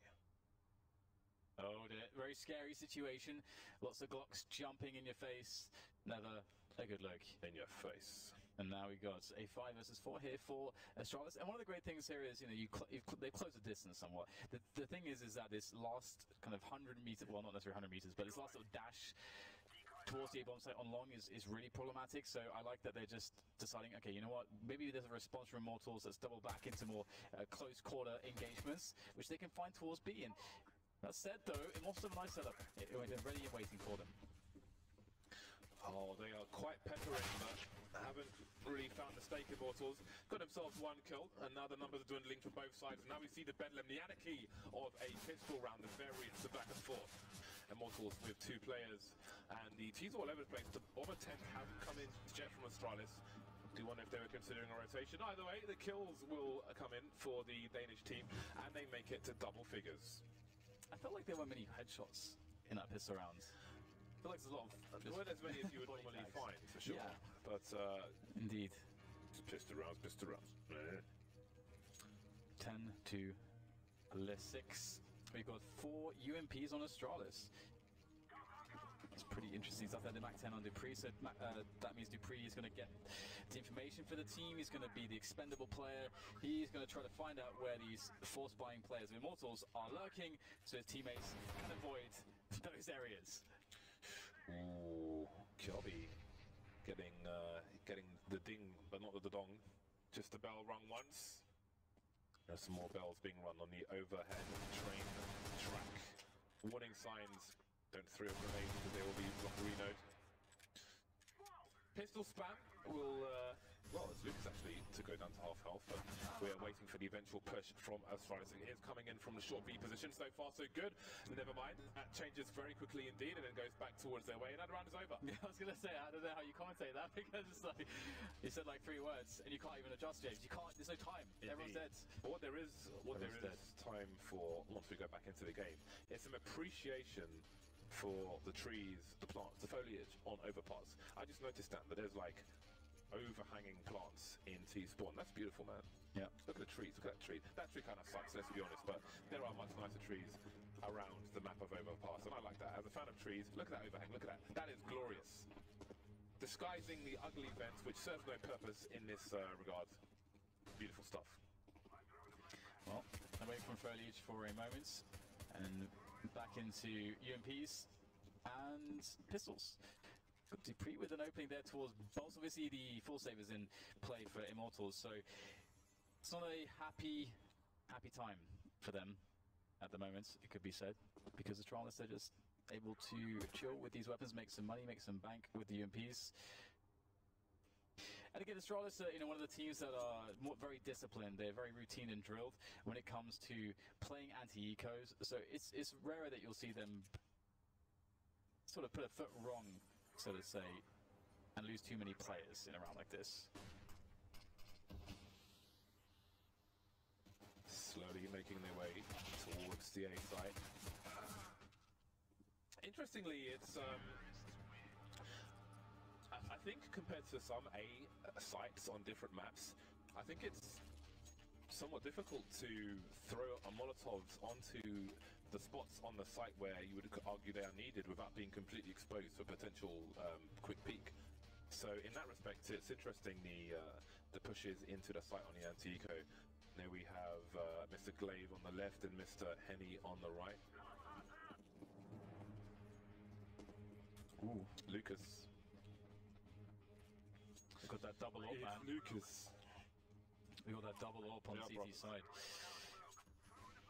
Oh dear, very scary situation. Lots of Glocks jumping in your face. Never a good look. In your face. And now we got a 5 versus 4 here for Astralis. And one of the great things here is, they've closed the distance somewhat. The thing is that this last kind of 100 meters, well, not necessarily 100 meters, but this last little dash towards the A-bomb site on long is really problematic. So I like that they're just deciding, okay, you know what, maybe there's a response from Immortals that's double back into more close quarter engagements, which they can find towards B. And that said, though, Immortals have a nice setup. They're ready and waiting for them. Oh, they are quite peppering, but haven't really found the stake. Immortals got themselves 1 kill, and now the numbers are dwindling from both sides. And now we see the bedlam, the anarchy of a pistol round, the variance, the back and forth. Immortals with 2 players, and the T's all over the place. The bomber 10 have come in to jet from Astralis. Do wonder if they were considering a rotation. Either way, the kills will come in for the Danish team, and they make it to double figures. I felt like there weren't many headshots in that pistol round. I feel like there's a lot of... There weren't as many as you would normally find, for sure. Yeah. But, indeed. Pistol rounds, pistol rounds. 10 to 6. We've got 4 UMPs on Astralis. It's pretty interesting stuff there. The Mac 10 on Dupree, so that means Dupree is going to get the information for the team. He's going to be the expendable player. He's going to try to find out where these force buying players of Immortals are lurking, so his teammates can avoid those areas. Ooh, Kjabi getting the ding, but not the dong. Just the bell rung once. There's some more bells being run on the overhead train track. Warning signs. Don't throw a grenade because they will be rockerinoed. Pistol spam will, well, it's Lucas actually to go down to half health, but we are waiting for the eventual push from Astralis. It is coming in from the short B position. So far, so good. Never mind. That changes very quickly indeed, and then goes back towards their way, and that round is over. Yeah, I was going to say, I don't know how you commentate that, because it's like, you said like 3 words, and you can't even adjust, James. You can't, there's no time. Indeed. Everyone's dead. But what there is time for, once we go back into the game, is some appreciation for the trees, the plants, the foliage on overpass. I just noticed that there's like overhanging plants in T-spawn. That's beautiful, man. Yeah. Look at the trees, look at that tree. That tree kind of sucks, let's be honest, but there are much nicer trees around the map of overpass, and I like that. As a fan of trees, look at that overhang, look at that. That is glorious. Disguising the ugly vents, which serves no purpose in this regard. Beautiful stuff. Well, I'm waiting for foliage for a moment, and back into UMPs and pistols. Got Dupree with an opening there towards Bolts. Obviously the full save is in play for Immortals, so it's not a happy time for them at the moment, it could be said, because Astralis are just able to chill with these weapons, make some money, make some bank with the UMPs. And again, Astralis are one of the teams that are very disciplined. They're very routine and drilled when it comes to playing anti-ecos. So it's rarer that you'll see them sort of put a foot wrong, so to say, and lose too many players in a round like this. Slowly making their way towards the A site. Interestingly, it's I think compared to some A sites on different maps, I think it's somewhat difficult to throw a Molotovs onto the spots on the site where you would argue they are needed without being completely exposed to a potential quick peek. So in that respect, it's interesting the pushes into the site on the anti-eco. There we have Mr. Glaive on the left and Mr. Henny on the right. Ooh, Lucas. We've got that double up, man. Lucas. We got that double up on CT side.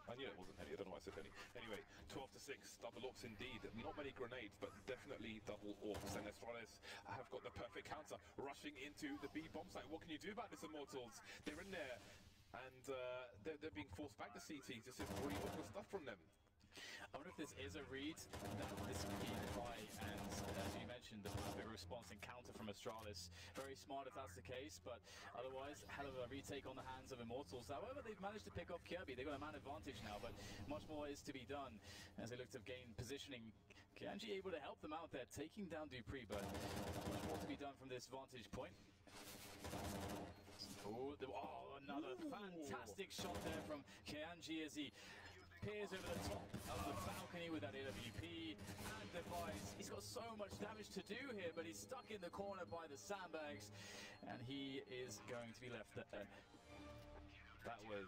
I knew it wasn't Henny, I don't know why I said Henny. Anyway, 12 to 6, double ops indeed. Not many grenades, but definitely double ops. And Astralis have got the perfect counter, rushing into the B bomb site. What can you do about this, Immortals? They're in there, and they're being forced back to CT. This is really awful stuff from them. I wonder if this is a read that this would be by, and as you mentioned, the perfect response and counter from Astralis. Very smart if that's the case, but otherwise, hell of a retake on the hands of Immortals. However, they've managed to pick off Kirby. They've got a man advantage now, but much more is to be done as they look to gain positioning. Kanji able to help them out there, taking down Dupree, but much more to be done from this vantage point. Oh, another fantastic shot there from Kanji as he peers over the top of the balcony with that AWP and device. He's got so much damage to do here, but he's stuck in the corner by the sandbags, and he is going to be left there. That was,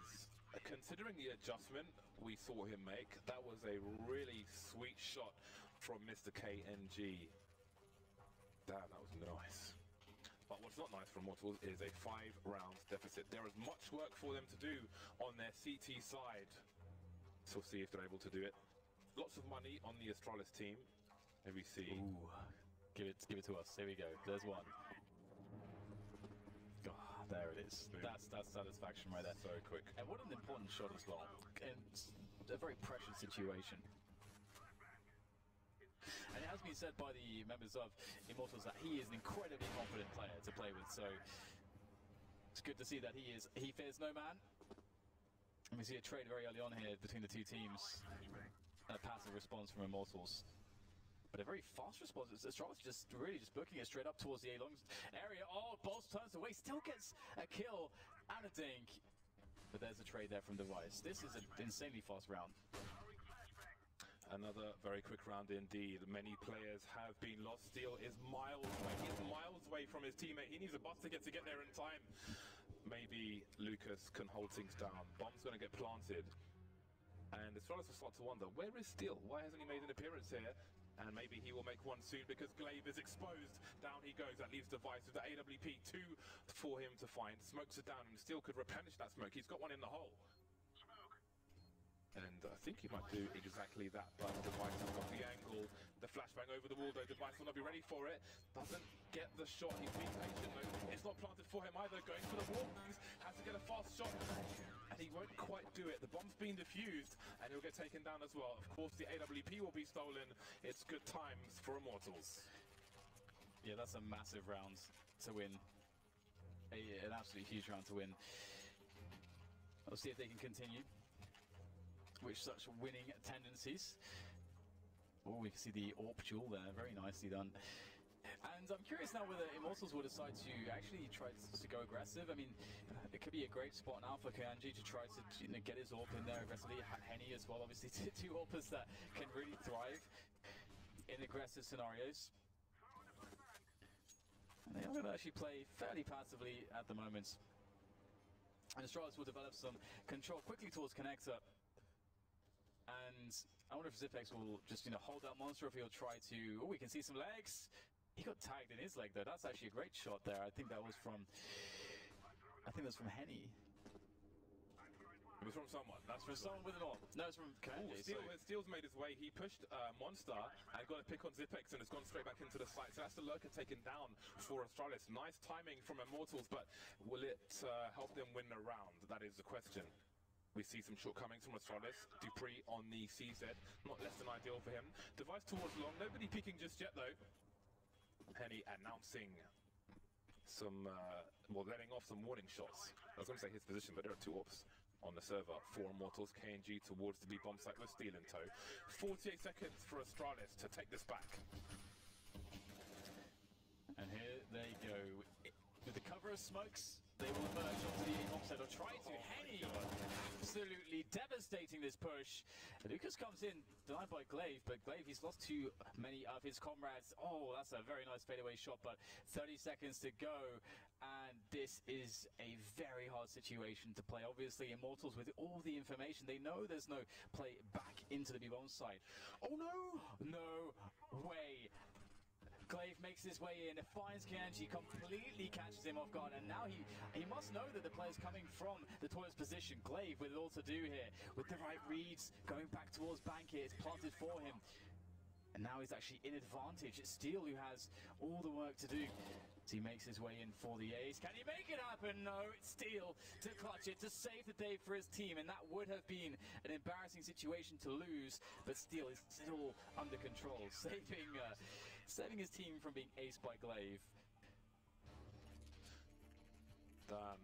considering the adjustment we saw him make, that was a really sweet shot from Mr. KNG. Damn, that was nice. But what's not nice for Immortals is a 5 rounds deficit. There is much work for them to do on their CT side. So we'll see if they're able to do it. Lots of money on the Astralis team. Here we see. Ooh, give it to us. Here we go. There's one. Oh, there it is. That's satisfaction right there. So quick. And what an important shot as well. And a very precious situation. And it has been said by the members of Immortals that he is an incredibly confident player to play with. So it's good to see that he fears no man. And we see a trade very early on here between the two teams. A passive response from Immortals. But a very fast response. Astralis just booking it straight up towards the A-long area. Oh, Bolts turns away, still gets a kill and a dink. But there's a trade there from Device. This is an insanely fast round. Another very quick round indeed. Many players have been lost. Steel is miles away. He is miles away from his teammate. He needs a bus to get there in time. Maybe Lucas can hold things down. Bomb's going to get planted. And Astralis will start to wonder, where is Steel? Why hasn't he made an appearance here? And maybe he will make one soon because Glaive is exposed. Down he goes. That leaves Device with the AWP 2 for him to find. Smokes are down and Steel could replenish that smoke. He's got one in the hole. And I think he might do exactly that, but Device has got the angle. The flashbang over the wall, though. Device will not be ready for it. Doesn't get the shot. He's being patient, though. It's not planted for him either. Going for the wall. Has to get a fast shot. And he won't quite do it. The bomb's been defused, and he'll get taken down as well. Of course, the AWP will be stolen. It's good times for Immortals. Yeah, that's a massive round to win. An absolutely huge round to win. We'll see if they can continue with such winning tendencies. Oh, we can see the AWP duel there, very nicely done. And I'm curious now whether Immortals will decide to actually try to go aggressive. I mean, it could be a great spot now for Kanji to try to get his AWP in there aggressively. Henny as well, obviously, two AWPers that can really thrive in aggressive scenarios. And they are going to actually play fairly passively at the moment. And Astralis will develop some control quickly towards Connector. And I wonder if Zipex will just, hold that monster, if he'll try to... Oh, we can see some legs. He got tagged in his leg there. That's actually a great shot there. I think that was from Henny. It was from someone. That's from someone with an AWP. No, it's from Kanji. Steel's made his way. He pushed Monster and got a pick on Zipex and has gone straight back into the site. So that's the lurker taken down for Astralis. Nice timing from Immortals, but will it help them win the round? That is the question. We see some shortcomings from Astralis. Dupree on the CZ, not less than ideal for him. Device towards long, nobody peeking just yet though. Henny announcing some, letting off some warning shots. I was going to say his position, but there are two AWPs on the server. 4 Immortals, KNG towards the B bomb site with Steel in tow. 48 seconds for Astralis to take this back. And here they go. With the cover of smokes, they will emerge onto the bomb site or try to. Henny absolutely devastating this push. Lucas comes in, denied by Glaive, but Glaive, he's lost too many of his comrades. Oh, that's a very nice fadeaway shot, but 30 seconds to go. And this is a very hard situation to play. Obviously, Immortals, with all the information, they know there's no play back into the B-bomb site. Oh no! No way! Glaive makes his way in, finds Kianji, completely catches him off guard, and now he must know that the player's coming from the toilet's position. Glaive with it all to do here, with the right reads, going back towards Bank here, it's planted for him. And now he's actually in advantage. It's Steel who has all the work to do. As he makes his way in for the ace. Can he make it happen? No, it's Steel to clutch it, to save the day for his team. And that would have been an embarrassing situation to lose, but Steel is still under control, saving his team from being aced by Glaive. Damn.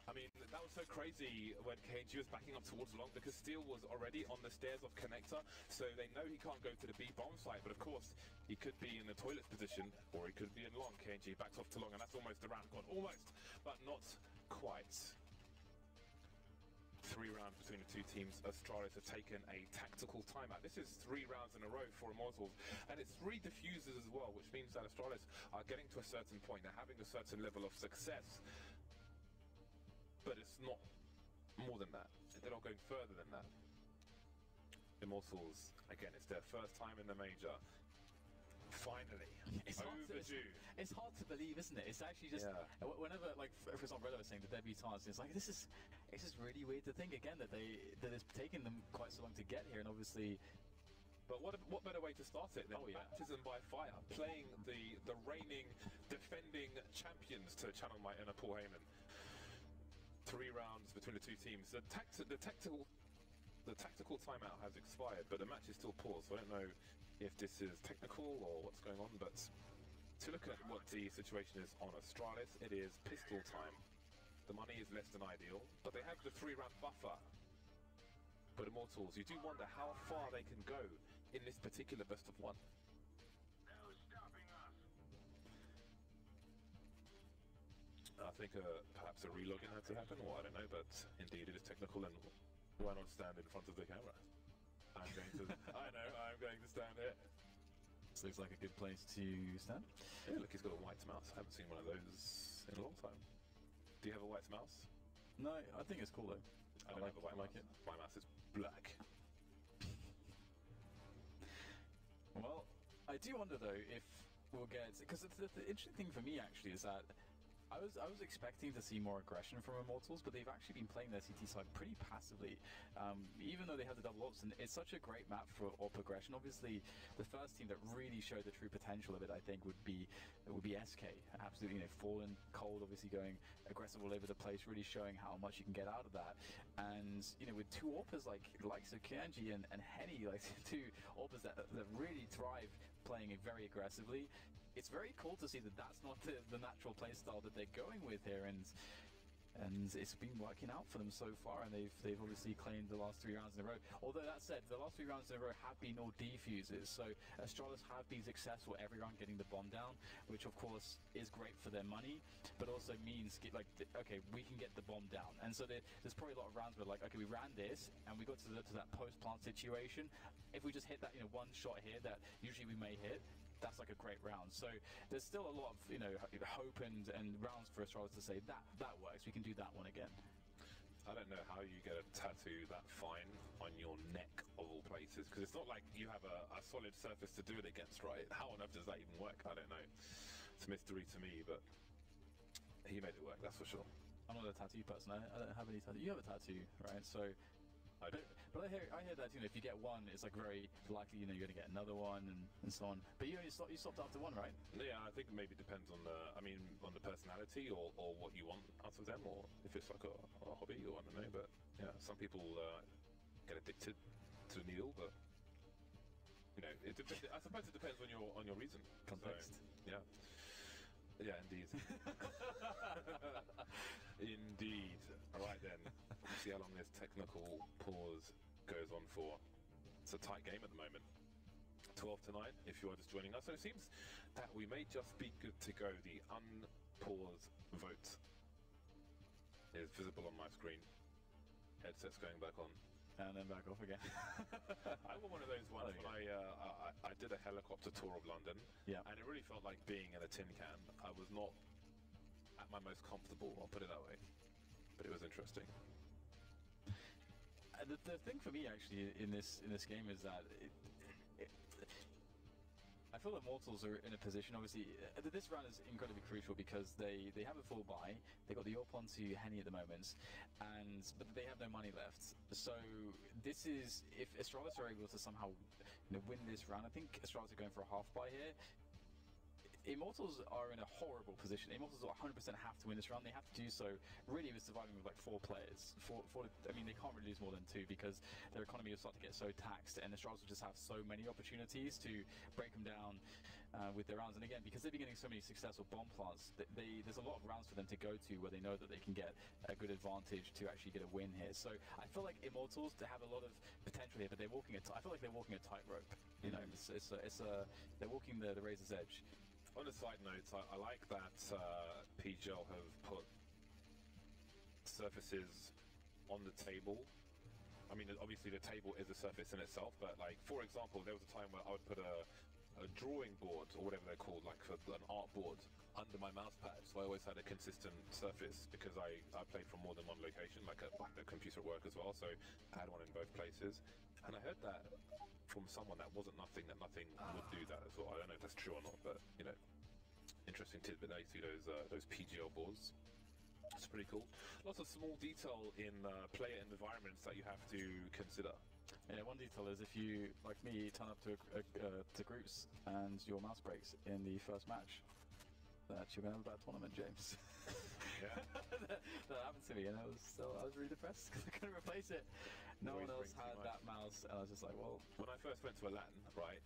I mean, that was so crazy when KNG was backing up towards long, because Steel was already on the stairs of Connector, so they know he can't go to the B bomb site, but of course he could be in the toilet position, or he could be in long. KNG backs off to long, and that's almost the round gone. Almost, but not quite. 3 rounds between the two teams. Astralis have taken a tactical timeout. This is 3 rounds in a row for Immortals, and it's 3 diffusers as well, which means that Astralis are getting to a certain point. They're having a certain level of success, but it's not more than that. They're not going further than that. Immortals, again, it's their first time in the major. Finally, overdue. It's hard to believe, isn't it? It's actually just whenever, like, for example, Relo was saying the debutantes, it's like it's just really weird to think again that it's taken them quite so long to get here, and obviously. But what better way to start it than baptism by fire, playing the reigning, defending champions to channel my inner Paul Heyman. 3 rounds between the two teams. The tactical timeout has expired, but the match is still paused, so I don't know if this is technical or what's going on, but to look at what the situation is on Astralis, it is pistol time. The money is less than ideal, but they have the 3-round buffer. But Immortals, you do wonder how far they can go in this particular best of 1. I think perhaps a relogin had to happen, or I don't know, but indeed it is technical, and why not stand in front of the camera? I'm going to stand here. This looks like a good place to stand. Yeah, look, he's got a white mouse. I haven't seen one of those in a long time. Do you have a white mouse? No, I think it's cool though. I don't have a white mouse. My mouse is black. Well, I do wonder though if we'll get, because the interesting thing for me actually is that I was expecting to see more aggression from Immortals, but they've actually been playing their CT side pretty passively, even though they had the double ops, and it's such a great map for op aggression. Obviously, the first team that really showed the true potential of it, I think, would be SK. Absolutely, fallen cold, obviously going aggressive all over the place, really showing how much you can get out of that. And with 2 AWPers like the likes of Kianji and Henny, like 2 AWPers that really thrive playing it very aggressively. It's very cool to see that that's not the natural play style that they're going with here, and it's been working out for them so far, and they've obviously claimed the last 3 rounds in a row. Although that said, the last 3 rounds in a row have been all defuses, so Astralis have been successful every round getting the bomb down, which of course is great for their money, but also means okay, we can get the bomb down. And so there's probably a lot of rounds where okay, we ran this and we got to that post-plant situation. If we just hit that one shot here that usually we may hit, that's like a great round. So there's still a lot of hope and rounds for Astralis to say that works. We can do that one again. I don't know how you get a tattoo that fine on your neck of all places, because it's not like you have a solid surface to do it against, right? How on earth does that even work? I don't know. It's a mystery to me, but he made it work, that's for sure. I'm not a tattoo person. I don't have any tattoo. You have a tattoo, right? So I do. But I hear that if you get one, it's like very likely you're going to get another one and so on. But you stopped after 1, right? Yeah, I think it maybe depends on the personality or what you want out of them, or if it's like a hobby, or I don't know. But yeah, some people get addicted to the needle, but I suppose it depends on your reason. Context. So, yeah, indeed. Indeed. All right then. Let's see how long this technical pause goes on for. It's a tight game at the moment. 12 to 9, if you are just joining us. So it seems that we may just be good to go. The unpause vote is visible on my screen. Head headsets going back on. And then back off again. I wore one of those ones when I did a helicopter tour of London. Yeah. And it really felt like being in a tin can. I was not at my most comfortable, I'll put it that way. But it was interesting. The thing for me actually in this game is that I feel that Immortals are in a position, obviously, this round is incredibly crucial because they have a full buy, they got the AWP onto Henny at the moment, but they have no money left. So this is, if Astralis are able to somehow win this round, I think Astralis are going for a half buy here. Immortals are in a horrible position. Immortals 100% have to win this round. They have to do so really with surviving with like 4 players. I mean, they can't really lose more than 2 because their economy will start to get so taxed, and Astralis will just have so many opportunities to break them down with their rounds. And again, because they've been getting so many successful bomb plants, there's a lot of rounds for them to go to where they know that they can get a good advantage to actually get a win here. So I feel like Immortals, they have a lot of potential here, but they're walking I feel like they're walking a tightrope. You know, they're walking the razor's edge. On a side note, I like that PGL have put surfaces on the table. I mean, obviously the table is a surface in itself, but like, for example, there was a time where I would put a drawing board, or whatever they're called, like an art board, under my mouse pad, so I always had a consistent surface because I played from more than one location, like a computer at work as well, so I had one in both places. And I heard that from someone that wasn't nothing would do that as well. I don't know if that's true or not, but you know, interesting tidbit. I see those PGL boards. It's pretty cool. Lots of small detail in player environments that you have to consider. Yeah, one detail is if you, like me, turn up to groups and your mouse breaks in the first match, that you're going to have a bad tournament, James. Yeah. that happened to me, and I was really depressed because I couldn't replace it. No one else had that mouse, and I was just like, well. When I first went to a LAN, right,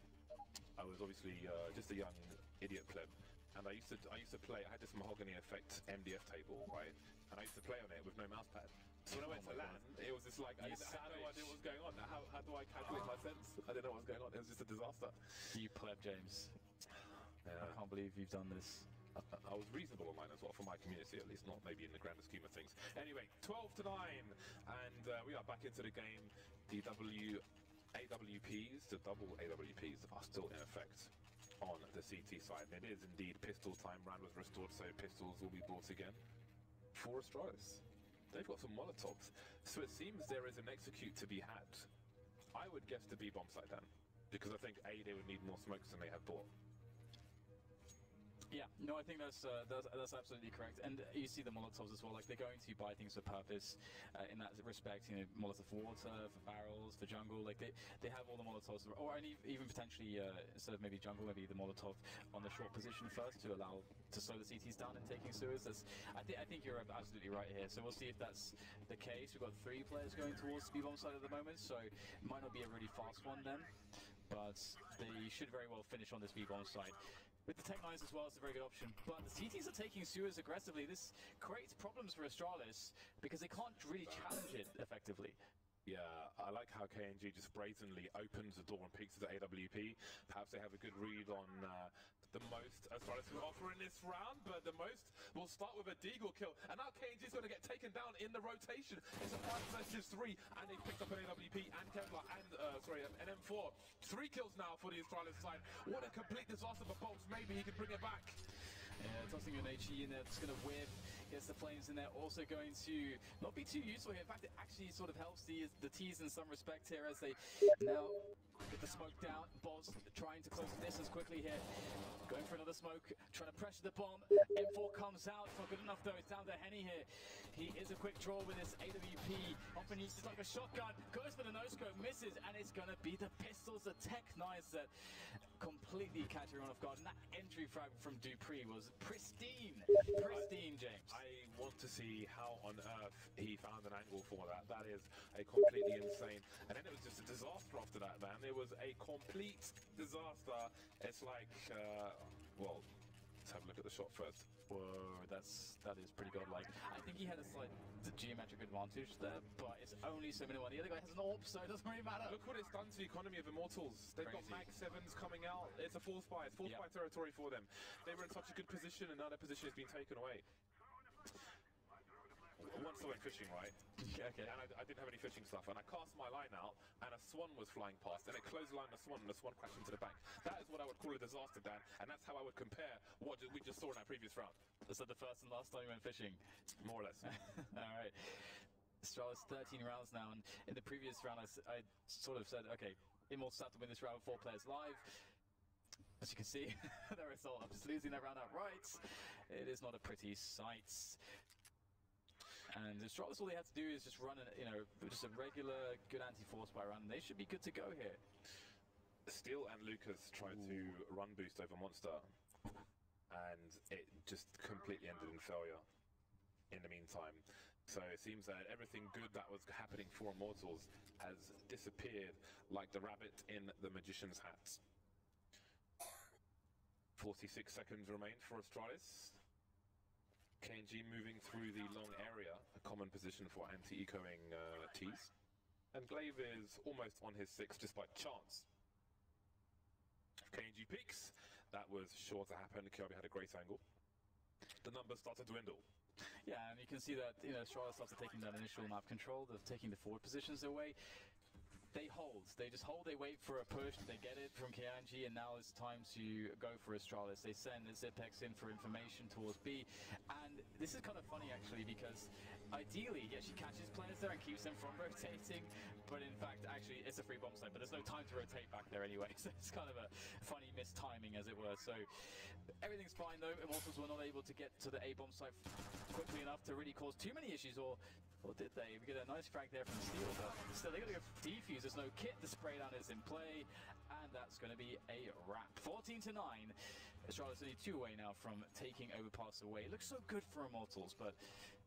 I was obviously just a young idiot pleb, and I used to play. I had this mahogany effect MDF table, right, and I used to play on it with no mouse pad. So when I went to LAN, it was just like I had no idea what was going on. How do I calculate my sense? I didn't know what was going on. It was just a disaster. You pleb, James. Yeah. I can't believe you've done this. I was reasonable online as well, for my community at least, not maybe in the grander scheme of things. Anyway, 12-9, and we are back into the game. The AWPs, the double AWPs, are still in effect on the CT side. And it is indeed pistol time. Round was restored, so pistols will be bought again for Astralis. They've got some Molotovs, so it seems there is an execute to be had. I would guess the B bomb site then, because I think they would need more smokes than they have bought. Yeah, no, I think that's absolutely correct. And you see the Molotovs as well, like they're going to buy things for purpose in that respect, you know, Molotov for water, for barrels, for jungle, like they have all the Molotovs, or even potentially, instead of maybe jungle, maybe the Molotov on the short position first to allow to slow the CTs down and taking sewers. I think you're absolutely right here. So we'll see if that's the case. We've got 3 players going towards the B-bomb side at the moment, so it might not be a really fast one then, but they should very well finish on this B-bomb side. With the Tech 9s as well, it's a very good option. But the CTs are taking sewers aggressively. This creates problems for Astralis because they can't really challenge it effectively. Yeah, I like how KNG just brazenly opens the door and peeks at the AWP. Perhaps they have a good read on the most Astralis will offer in this round, but the most will start with a Deagle kill. And now KNG is going to get taken down in the rotation. It's a 5 versus 3, and they picked up an AWP and Kevlar and, an M4. 3 kills now for the Astralis side. What a complete disaster for Bolts. Maybe he can bring it back. Yeah, tossing an HE in there, that's going to whip. Gets the flames in there, also going to not be too useful here. In fact, it actually sort of helps the T's in some respect here as they now get the smoke down. Boz trying to close the distance quickly here. Going for another smoke, trying to pressure the bomb. M4 comes out, it's not good enough though. It's down to Henny here. He is a quick draw with his AWP. Often uses like a shotgun, goes for the no-scope, misses, and it's going to be the pistols, the Tech 9s that completely catch everyone off guard. And that entry frag from Dupree was pristine. Pristine, James. I want to see how on earth he found an angle for that. That is a completely insane. And then it was just a disaster after that, man. It was a complete disaster. It's like, well, let's have a look at the shot first. Whoa, that is pretty godlike. I think he had a slight geometric advantage there, but it's only so minimal. The other guy has an AWP, so it doesn't really matter. Look what it's done to the economy of Immortals. They've got Mag 7s coming out. It's a force buy. It's force buy territory for them. They were in such a good position, and now their position has been taken away. once I went fishing, right? Okay. And I didn't have any fishing stuff, and I cast my line out, and a swan was flying past, and it closed the line on the swan, and the swan crashed into the bank. That is what I would call a disaster, Dan, and that's how I would compare what we just saw in our previous round. Is that the first and last time you went fishing? More or less. All right. Astralis 13 rounds now, and in the previous round I sort of said, okay, Immortals have to win this round with 4 players live. As you can see, the result of just losing that round outright, it is not a pretty sight. And Astralis, all they had to do is just run just a regular good anti-force by round, and they should be good to go here. Steel and Lucas tried to run boost over Monster, and it just completely ended in failure in the meantime. So it seems that everything good that was happening for Immortals has disappeared like the rabbit in the magician's hat. 46 seconds remain for Astralis. KNG moving through the long area, a common position for anti-ecoing Ts. And Glaive is almost on his 6 just by chance. KNG peaks, that was sure to happen. Kirby had a great angle. The numbers start to dwindle. Yeah, and you can see that, Astralis, after taking that initial map control, they're taking the forward positions away. They hold. They just hold, they wait for a push, they get it from KNG, and now it's time to go for Astralis. They send Zipex in for information towards B, and this is kind of funny actually, because ideally, yeah, she catches players there and keeps them from rotating, but in fact, actually, it's a free bomb site, but there's no time to rotate back there anyway, so it's kind of a funny mistiming, as it were. So everything's fine though. Immortals were not able to get to the A bomb site quickly enough to really cause too many issues, or did they? We get a nice frag there from Steel, but still they got to go defuse. There's no kit. The spray down is in play, and that's going to be a wrap. 14-9. Astralis only 2 away now from taking Overpass away. It looks so good for Immortals, but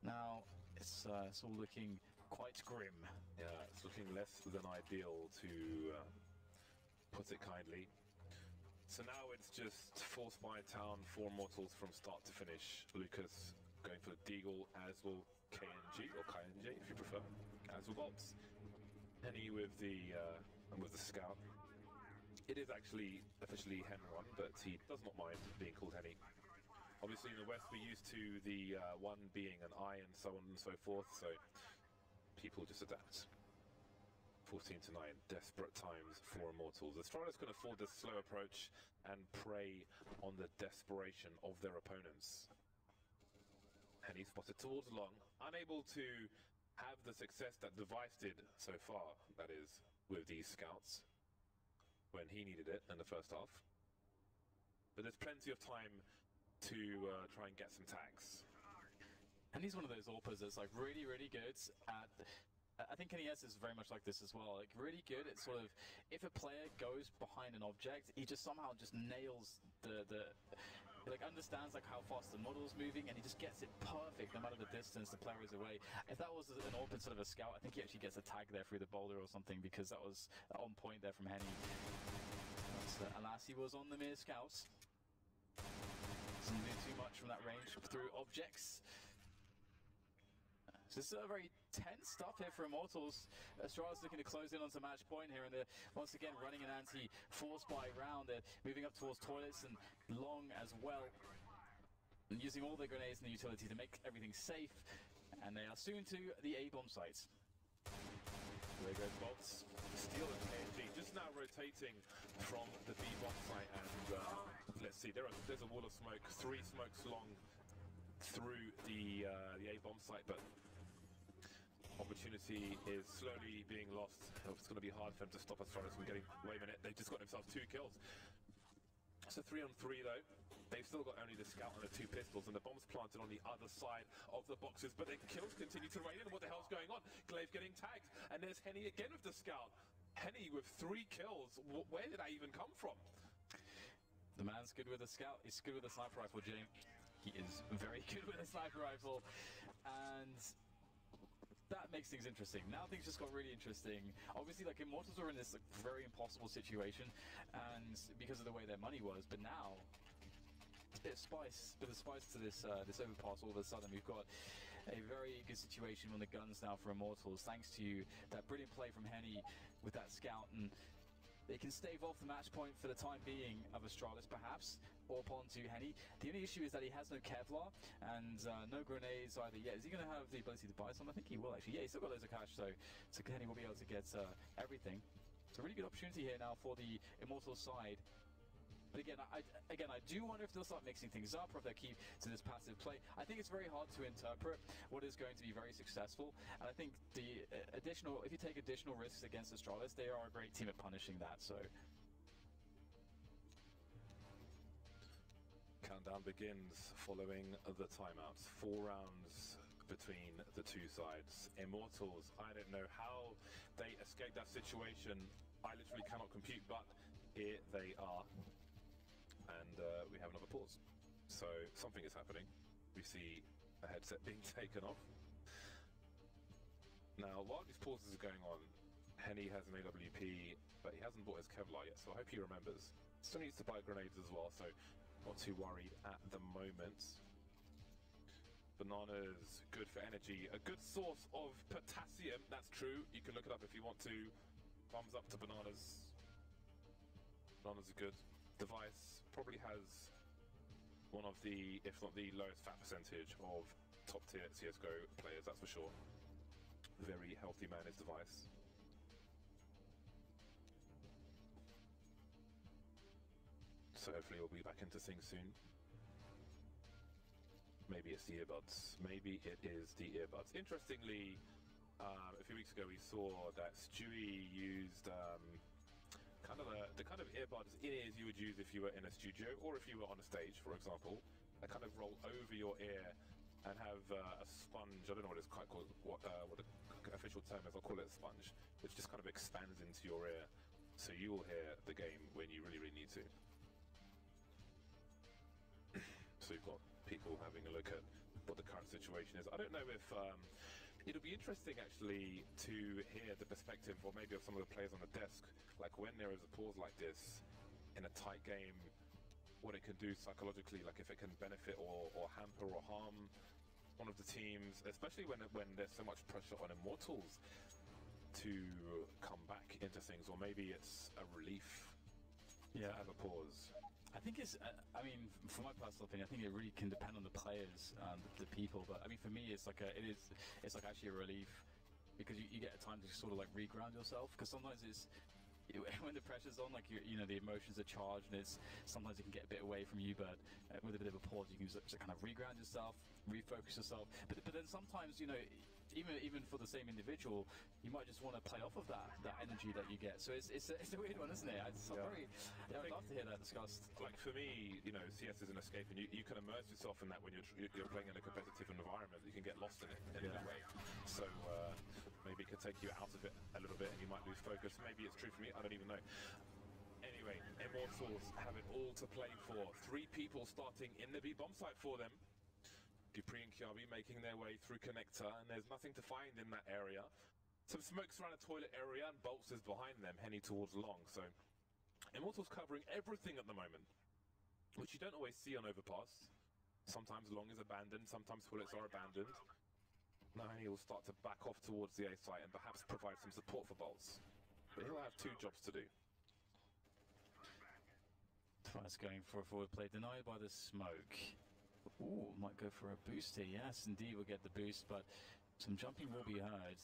now it's all looking quite grim. Yeah, it's looking less than ideal, to put it kindly. So now it's just force by town for Immortals from start to finish. Lucas going for the Deagle, as will KNG, or KNG if you prefer, as will Bobs. Henny with the scout. It is actually officially Hen 1, but he does not mind being called Henny. Obviously in the West we're used to the 1 being an I and so on and so forth, so people just adapt. 14-9, desperate times for Immortals. Astralis can afford this slow approach and prey on the desperation of their opponents. Henny spotted towards long, unable to have the success that Device did so far, that is, with these scouts, when he needed it in the first half. But there's plenty of time to try and get some tags. And he's one of those AWPers that's like really, really good at... I think NES is very much like this as well, like really good at sort of, if a player goes behind an object, he just somehow just nails he like understands like how fast the model's moving, and he just gets it perfect no matter the distance the player is away. If that was an AWP instead of a scout, I think he actually gets a tag there through the boulder or something, because that was on point there from Henny. Alas, he was on the mere scouts. Doesn't do too much from that range through objects. So this is a very tense stuff here for Immortals. Astralis looking to close in onto match point here, and they're once again running an anti-force buy round. They're moving up towards toilets and long as well, and using all their grenades and the utility to make everything safe. And they are soon to the A-bomb sites. There goes Bolts. Steel and KNG just now rotating from the B-bomb site, and let's see, there's a wall of smoke, 3 smokes long through the A-bomb site, but opportunity is slowly being lost. It's going to be hard for them to stop Astralis from getting... Wait a minute, they've just got themselves 2 kills. So 3 on 3 though. They've still got only the scout and the 2 pistols, and the bomb's planted on the other side of the boxes, but their kills continue to rain in. What the hell's going on? Glaive getting tagged, and there's Henny again with the scout. Henny with 3 kills. Where did that even come from? The man's good with a scout. He's good with a sniper rifle, Jay. He is very good with a sniper rifle, and that makes things interesting. Now things just got really interesting. Obviously, like, Immortals were in this very impossible situation, and because of the way their money was, but now it's a bit of spice to this overpass. All of a sudden, we've got a very good situation on the guns now for Immortals, thanks to that brilliant play from Henny with that scout, and They can stave off the match point for the time being of Astralis, perhaps, or onto Henny. The only issue is that he has no Kevlar and no grenades either yet. Is he going to have the ability to buy some? I think he will, actually. Yeah, he's still got loads of cash, so Henny will be able to get everything. It's a really good opportunity here now for the Immortals side. But again, I do wonder if they'll start mixing things up or if they'll keep to this passive play. I think it's very hard to interpret what is going to be very successful. And I think the if you take additional risks against Astralis, they are a great team at punishing that. So countdown begins following the timeouts. 4 rounds between the two sides. Immortals, I don't know how they escaped that situation. I literally cannot compute, but here they are. And we have another pause. So something is happening. We see a headset being taken off. Now, while these pauses are going on, Henny has an AWP, but he hasn't bought his Kevlar yet, so I hope he remembers. Still needs to buy grenades as well, so not too worried at the moment. Bananas, good for energy. A good source of potassium, that's true. You can look it up if you want to. Thumbs up to bananas. Bananas are good. Device probably has one of the, if not the lowest fat percentage of top tier CSGO players, that's for sure. Very healthy man is Device. So hopefully we'll be back into things soon. Maybe it's the earbuds. Maybe it is the earbuds. Interestingly, a few weeks ago we saw that Stewie used the kind of earbuds in ears you would use if you were in a studio or if you were on a stage, for example. That kind of roll over your ear and have a sponge. I don't know what it's quite called, what the official term is. I'll call it a sponge, which just kind of expands into your ear, so you will hear the game when you really, really need to. So you've got people having a look at what the current situation is. I don't know if it'll be interesting actually to hear the perspective, or maybe of some of the players on the desk, like when there is a pause like this in a tight game, what it can do psychologically, like if it can benefit or hamper or harm one of the teams, especially when there's so much pressure on Immortals to come back into things, or maybe it's a relief to have a pause. I think it's, I mean, for my personal opinion, I think it really can depend on the players, the people. But I mean, for me, it's like it's like actually a relief, because you get a time to sort of like reground yourself. Because sometimes when the pressure's on, like the emotions are charged, and sometimes it can get a bit away from you. But with a bit of a pause, you can just kind of reground yourself, refocus yourself. But then sometimes even for the same individual, you might just want to play off of that energy that you get. So it's a weird one, isn't it? I'd love to hear that discussed. Like for me, CS is an escape, and you can immerse yourself in that when you're playing in a competitive environment. You can get lost in it in a way. So maybe it could take you out of it a little bit, and you might lose focus. Maybe it's true for me. I don't even know. Anyway, Immortals have it all to play for. 3 people starting in the B bomb site for them. Dupree and Kiabi making their way through Connector, and there's nothing to find in that area. Some smokes around a toilet area, and Bolts is behind them, heading towards Long. So Immortals covering everything at the moment, which you don't always see on Overpass. Sometimes Long is abandoned, sometimes toilets are abandoned. Now he will start to back off towards the A site and perhaps provide some support for Bolts. But he'll have 2 jobs to do. Twice going for a forward play, denied by the smoke. Ooh, might go for a boost here. Yes, indeed, we'll get the boost, but some jumping will be heard.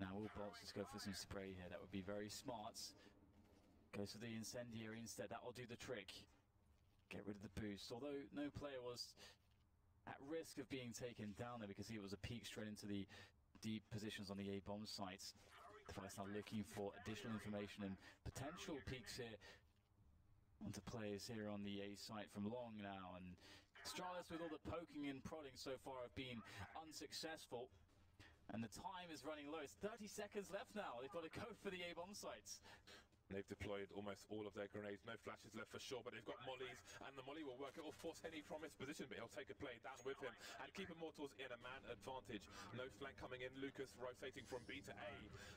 Now, will Bolts just go for some spray here? That would be very smart. Goes for the incendiary instead. That will do the trick. Get rid of the boost. Although no player was at risk of being taken down there, because he was a peek straight into the deep positions on the A bomb site. Device now looking for additional information and potential peeks here onto players here on the A site from Long now, and Astralis, with all the poking and prodding so far, have been unsuccessful, and the time is running low. It's 30 seconds left now. They've got to go for the A bomb sites. They've deployed almost all of their grenades. No flashes left for sure, but they've got mollies, and the molly will work. It will force Henny from his position, but he'll take a play down with him and keep Immortals in a man advantage. No flank coming in. Lucas rotating from B to A.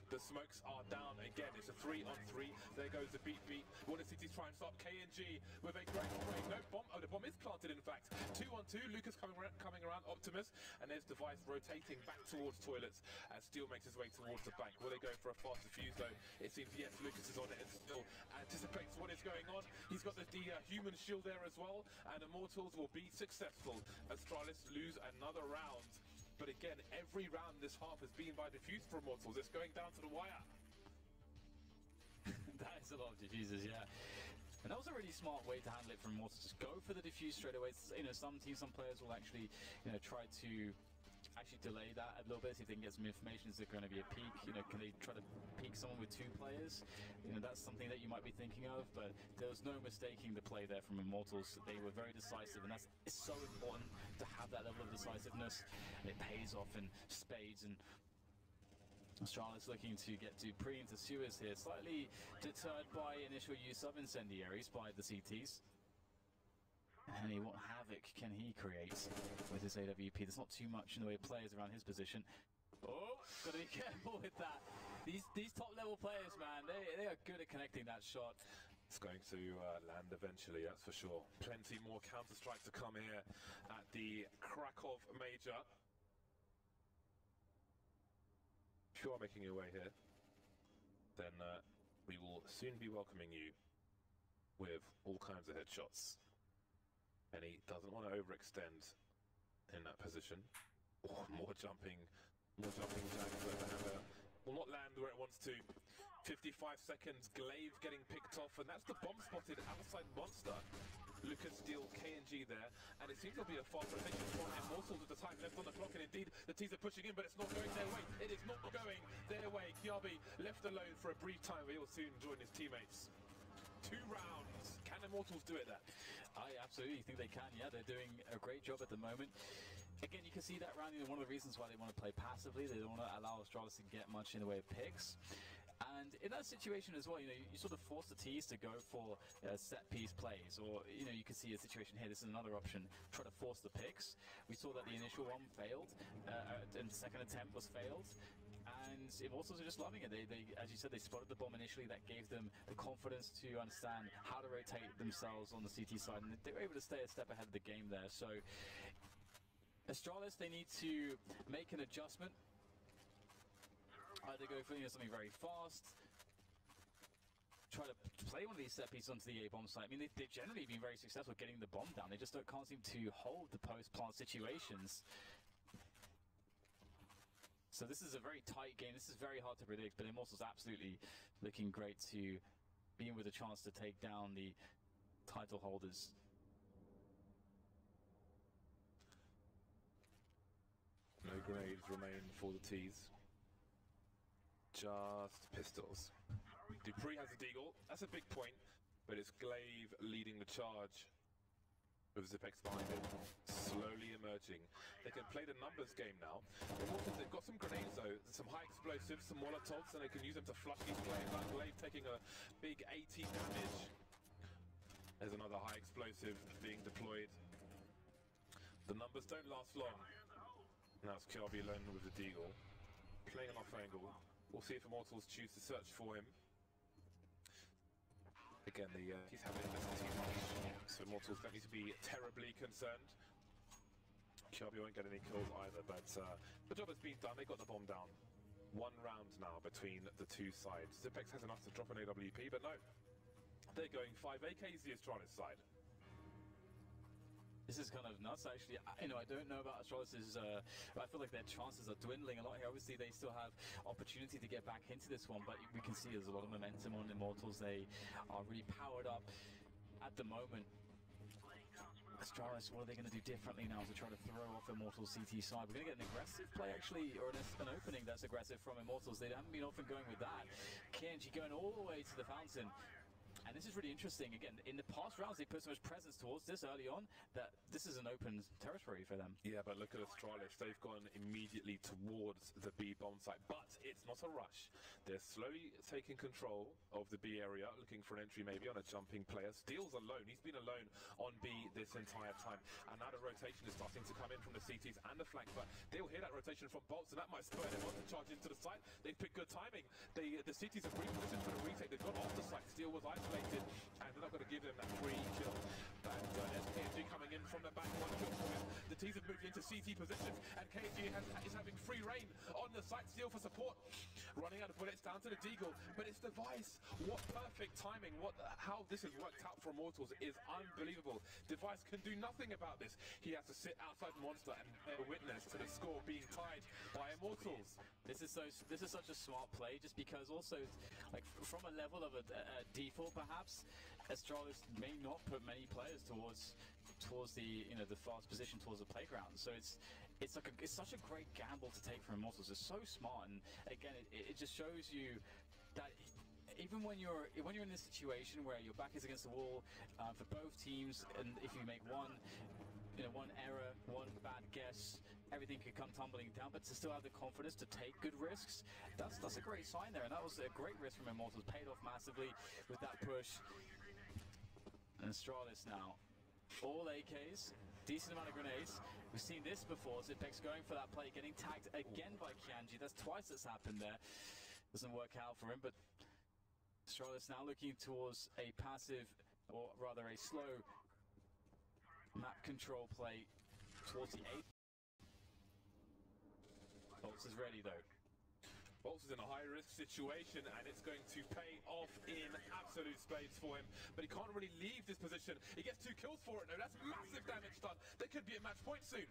The smokes are down again. It's a 3-on-3. There goes the beat. Water City's trying to stop KNG with a great spray. No bomb. Oh, the bomb is planted, in fact. 2-on-2. Lucas coming around Optimus, and there's Device rotating back towards toilets as Steel makes his way towards the bank. Will they go for a fast defuse, though? It seems, yes, Lucas is on it and still anticipates what is going on. He's got the human shield there as well, and Immortals will be successful. Astralis lose another round. But again, every round this half has been by diffuse for Immortals. It's going down to the wire. That is a lot of diffusers, yeah. And that was a really smart way to handle it from Immortals. Just go for the diffuse straight away. You know, some teams, some players will actually, you know, try to actually delay that a little bit, see if they can get some information. Is there going to be a peak? You know, can they try to peak someone with 2 players? You know, that's something that you might be thinking of, but there was no mistaking the play there from Immortals. They were very decisive, and that's so important to have that level of decisiveness. It pays off in spades, and Astralis looking to get Dupree into sewers here, slightly deterred by initial use of incendiaries by the CTs. And what havoc can he create with his AWP? There's not too much in the way of players around his position. Oh, gotta be careful with that. These top level players, man, they are good at connecting that shot. It's going to land eventually, that's for sure. Plenty more Counter-Strike to come here at the Kraków Major. If you are making your way here, then we will soon be welcoming you with all kinds of headshots. And he doesn't want to overextend in that position. Oh, more jumping jacks overhander. Will not land where it wants to. 55 seconds, Glaive getting picked off, and that's the bomb spotted outside Monster. Lucas steal KNG there, and it seems there'll be a fast rotation from Immortals with the time left on the clock, and indeed the T's are pushing in, but it's not going their way. It is not going their way. Kiabi left alone for a brief time, but he'll soon join his teammates. 2 rounds. Can Immortals do it there? I absolutely think they can, yeah. They're doing a great job at the moment. Again, you can see that round, you know, one of the reasons why they want to play passively. They don't want to allow Astralis to get much in the way of picks. And in that situation as well, you know, you sort of force the T's to go for set-piece plays. Or, you know, you can see a situation here. This is another option. Try to force the picks. We saw that the initial one failed, and the second attempt was failed. And Immortals are just loving it. They, as you said, they spotted the bomb initially. That gave them the confidence to understand how to rotate themselves on the CT side, and they were able to stay a step ahead of the game there. So Astralis, they need to make an adjustment. Either go for something very fast, try to play one of these set pieces onto the A-bomb site. I mean, they've generally been very successful getting the bomb down. They just can't seem to hold the post-plant situations. So this is a very tight game. This is very hard to predict, but Immortals absolutely looking great to be in with a chance to take down the title holders. No grenades remain for the T's. Just pistols. Dupree has a deagle. That's a big point, but it's Glaive leading the charge. With Zipex behind it, slowly emerging. They can play the numbers game now. Immortals, they've got some grenades though, some high explosives, some molotovs, and they can use them to flush these players out. Glaive taking a big 80 damage. There's another high explosive being deployed. The numbers don't last long. Now it's Kirby alone with the deagle. Playing an off angle. We'll see if Immortals choose to search for him. Again, he's having too much, so Immortals don't need to be terribly concerned. Kirby won't get any kills either, but the job has been done. They got the bomb down. 1 round now between the 2 sides. Zipex has enough to drop an AWP, but no. They're going 5 AKs the Astralis side. This is kind of nuts, actually. I don't know about Astralis's. I feel like their chances are dwindling a lot here. Obviously, they still have opportunity to get back into this one, but we can see there's a lot of momentum on Immortals. They are really powered up at the moment. Astralis, what are they going to do differently now to try to throw off Immortals' CT side? We're going to get an aggressive play, actually, or an opening that's aggressive from Immortals. They haven't been often going with that. KNG going all the way to the fountain. And this is really interesting. Again, in the past rounds, they put so much presence towards this early on that this is an open territory for them. Yeah, but look at Astralis. They've gone immediately towards the B bomb site, but it's not a rush. They're slowly taking control of the B area, looking for an entry maybe on a jumping player. Steele's alone. He's been alone on B this entire time. And now the rotation is starting to come in from the CTs and the flank, but they'll hear that rotation from Bolts, and that might spur them on to charge into the site. They've picked good timing. The CTs have repositioned for the retake. They've gone off the site. Steele was isolated, and they're not going to give him that free kill. But KNG coming in from the back, one kill for him. The T's have moved into CT positions, and KNG is having free reign on the site steal for support. Running out of bullets down to the Deagle, but it's Device. What perfect timing, how this has worked out for Immortals is unbelievable. Device can do nothing about this. He has to sit outside Monster and bear witness to the score being tied by Immortals. This is such a smart play, just because also, like, from a level of a default perhaps, Astralis may not put many players towards the the fast position towards the playground. So it's such a great gamble to take from Immortals. It's so smart, and again, it just shows you that even when you're in this situation where your back is against the wall for both teams, and if you make one error, one bad guess, everything could come tumbling down, but to still have the confidence to take good risks, that's a great sign there, and that was a great risk from Immortals, paid off massively with that push. And Astralis now, all AKs, decent amount of grenades. We've seen this before, Zipex going for that play, getting tagged again by Kianji. That's twice that's happened there. Doesn't work out for him, but Astralis now looking towards a passive, or rather a slow map control play towards the 8th. Bolts is ready though. Bolts is in a high-risk situation, and it's going to pay off in absolute spades for him. But he can't really leave this position. He gets 2 kills for it, though. That's massive damage done. They could be at match point soon.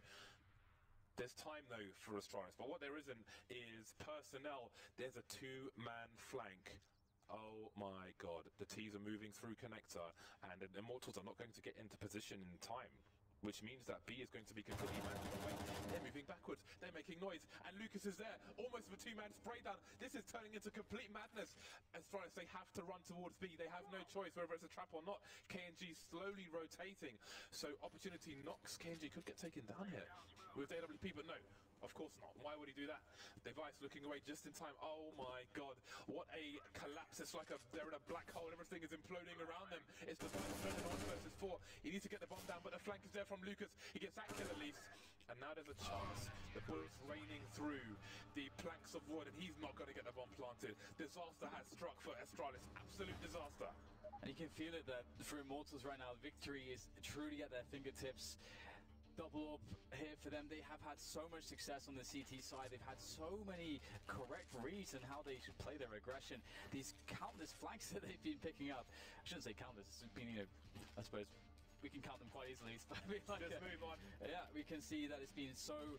There's time, though, for Astralis. But what there isn't is personnel. There's a 2-man flank. Oh my god. The T's are moving through connector, and the Immortals are not going to get into position in time. Which means that B is going to be completely managed away. They're moving backwards, they're making noise, and Lucas is there, almost with a 2-man spray down. This is turning into complete madness. Astralis, they have to run towards B. They have no choice, whether it's a trap or not. KNG slowly rotating, so opportunity knocks. KNG could get taken down here with AWP, but no. Of course not. Why would he do that? Device looking away just in time. Oh my god. What a collapse. It's like they're in a black hole. Everything is imploding around them. It's Device turning on versus 4. He needs to get the bomb down, but the flank is there from Lucas. He gets that kill at least. And now there's a chance. The bullets raining through the planks of wood, and he's not going to get the bomb planted. Disaster has struck for Astralis. Absolute disaster. And you can feel it that for Immortals right now, victory is truly at their fingertips. Double up here for them. They have had so much success on the CT side. They've had so many correct reads on how they should play their aggression. These countless flanks that they've been picking up. I shouldn't say countless. It's been, I suppose we can count them quite easily. Just move on. Yeah, we can see that it's been so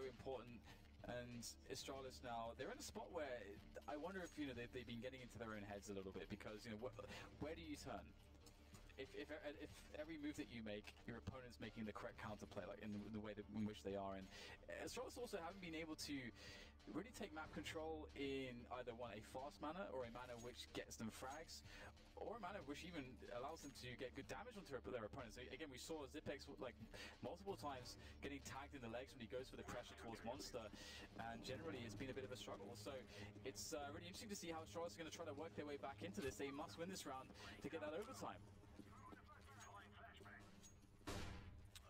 important. And Astralis now, they're in a spot where I wonder if they've been getting into their own heads a little bit, because where do you turn? If every move that you make, your opponent's making the correct counterplay, like in the way in which they are, and Astralis also haven't been able to really take map control in either a fast manner, or a manner which gets them frags, or a manner which even allows them to get good damage onto their opponents. Again, we saw Zipex multiple times getting tagged in the legs when he goes for the pressure towards Monster, and generally it's been a bit of a struggle. So it's really interesting to see how Astralis are going to try to work their way back into this. They must win this round to get that overtime.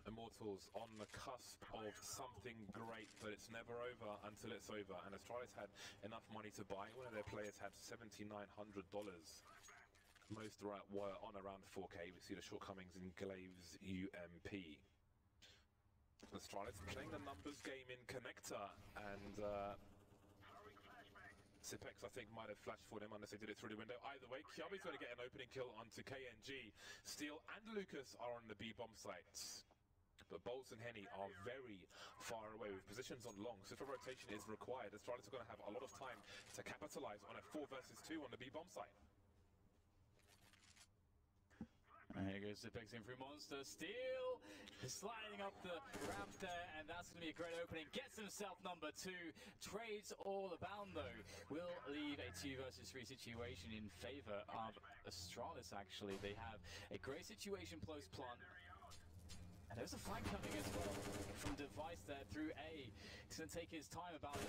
Immortals on the cusp of something great, but it's never over until it's over. And Astralis had enough money to buy. One of their players had $7,900. Most were on around 4K. We see the shortcomings in Glaive's UMP. Astralis playing the numbers game in connector, and Zipex, I think, might have flashed for them unless they did it through the window. Either way, Kiabi's going to get an opening kill onto KNG. Steel and Lucas are on the B bomb sites. But Bolts and Henny are very far away with positions on long, so if a rotation is required, Astralis are going to have a lot of time to capitalize on a 4 versus 2 on the B bomb site. And here goes Zipex in through Monster. Steel sliding up the ramp there, and that's going to be a great opening. Gets himself number 2. Trades all abound though. Will leave a 2 versus 3 situation in favor of Astralis. Actually, they have a great situation close plant. And there's a flank coming as well from Device there through A. He's going to take his time about it.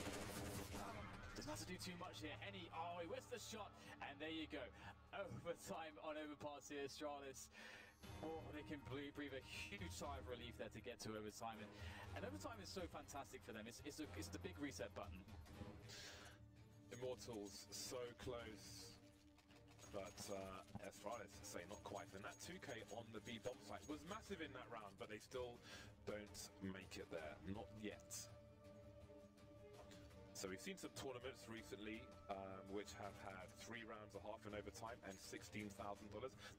Doesn't have to do too much here. Henny, oh, he whiffs the shot, and there you go. Overtime on overpass here, Astralis. Oh, they can breathe a huge sigh of relief there to get to overtime. And overtime is so fantastic for them. It's the big reset button. Immortals so close. but Astralis say not quite. And that 2K on the B bomb site was massive in that round, but they still don't make it there. Not yet. So we've seen some tournaments recently which have had 3 rounds a half in overtime and $16,000.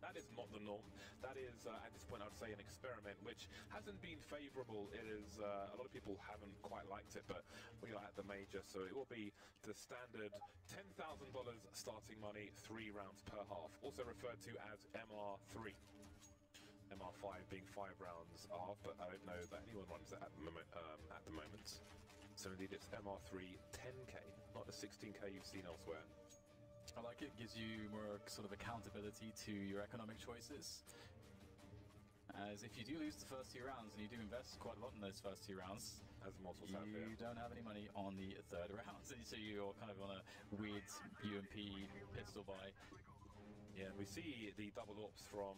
That is not the norm. That is, at this point, I would say an experiment which hasn't been favourable. It is, a lot of people haven't quite liked it, but we are at the major, so it will be the standard $10,000 starting money, 3 rounds per half, also referred to as MR3. MR5 being 5 rounds a half, but I don't know that anyone runs it at the moment. So indeed it's MR3 10k, not the 16k you've seen elsewhere. I like it. Gives you more sort of accountability to your economic choices. As if you do lose the first 2 rounds, and you do invest quite a lot in those first 2 rounds, as Immortals have, you don't have any money on the 3rd round, so you're kind of on a weird UMP pistol buy. Yeah, we see the double ops from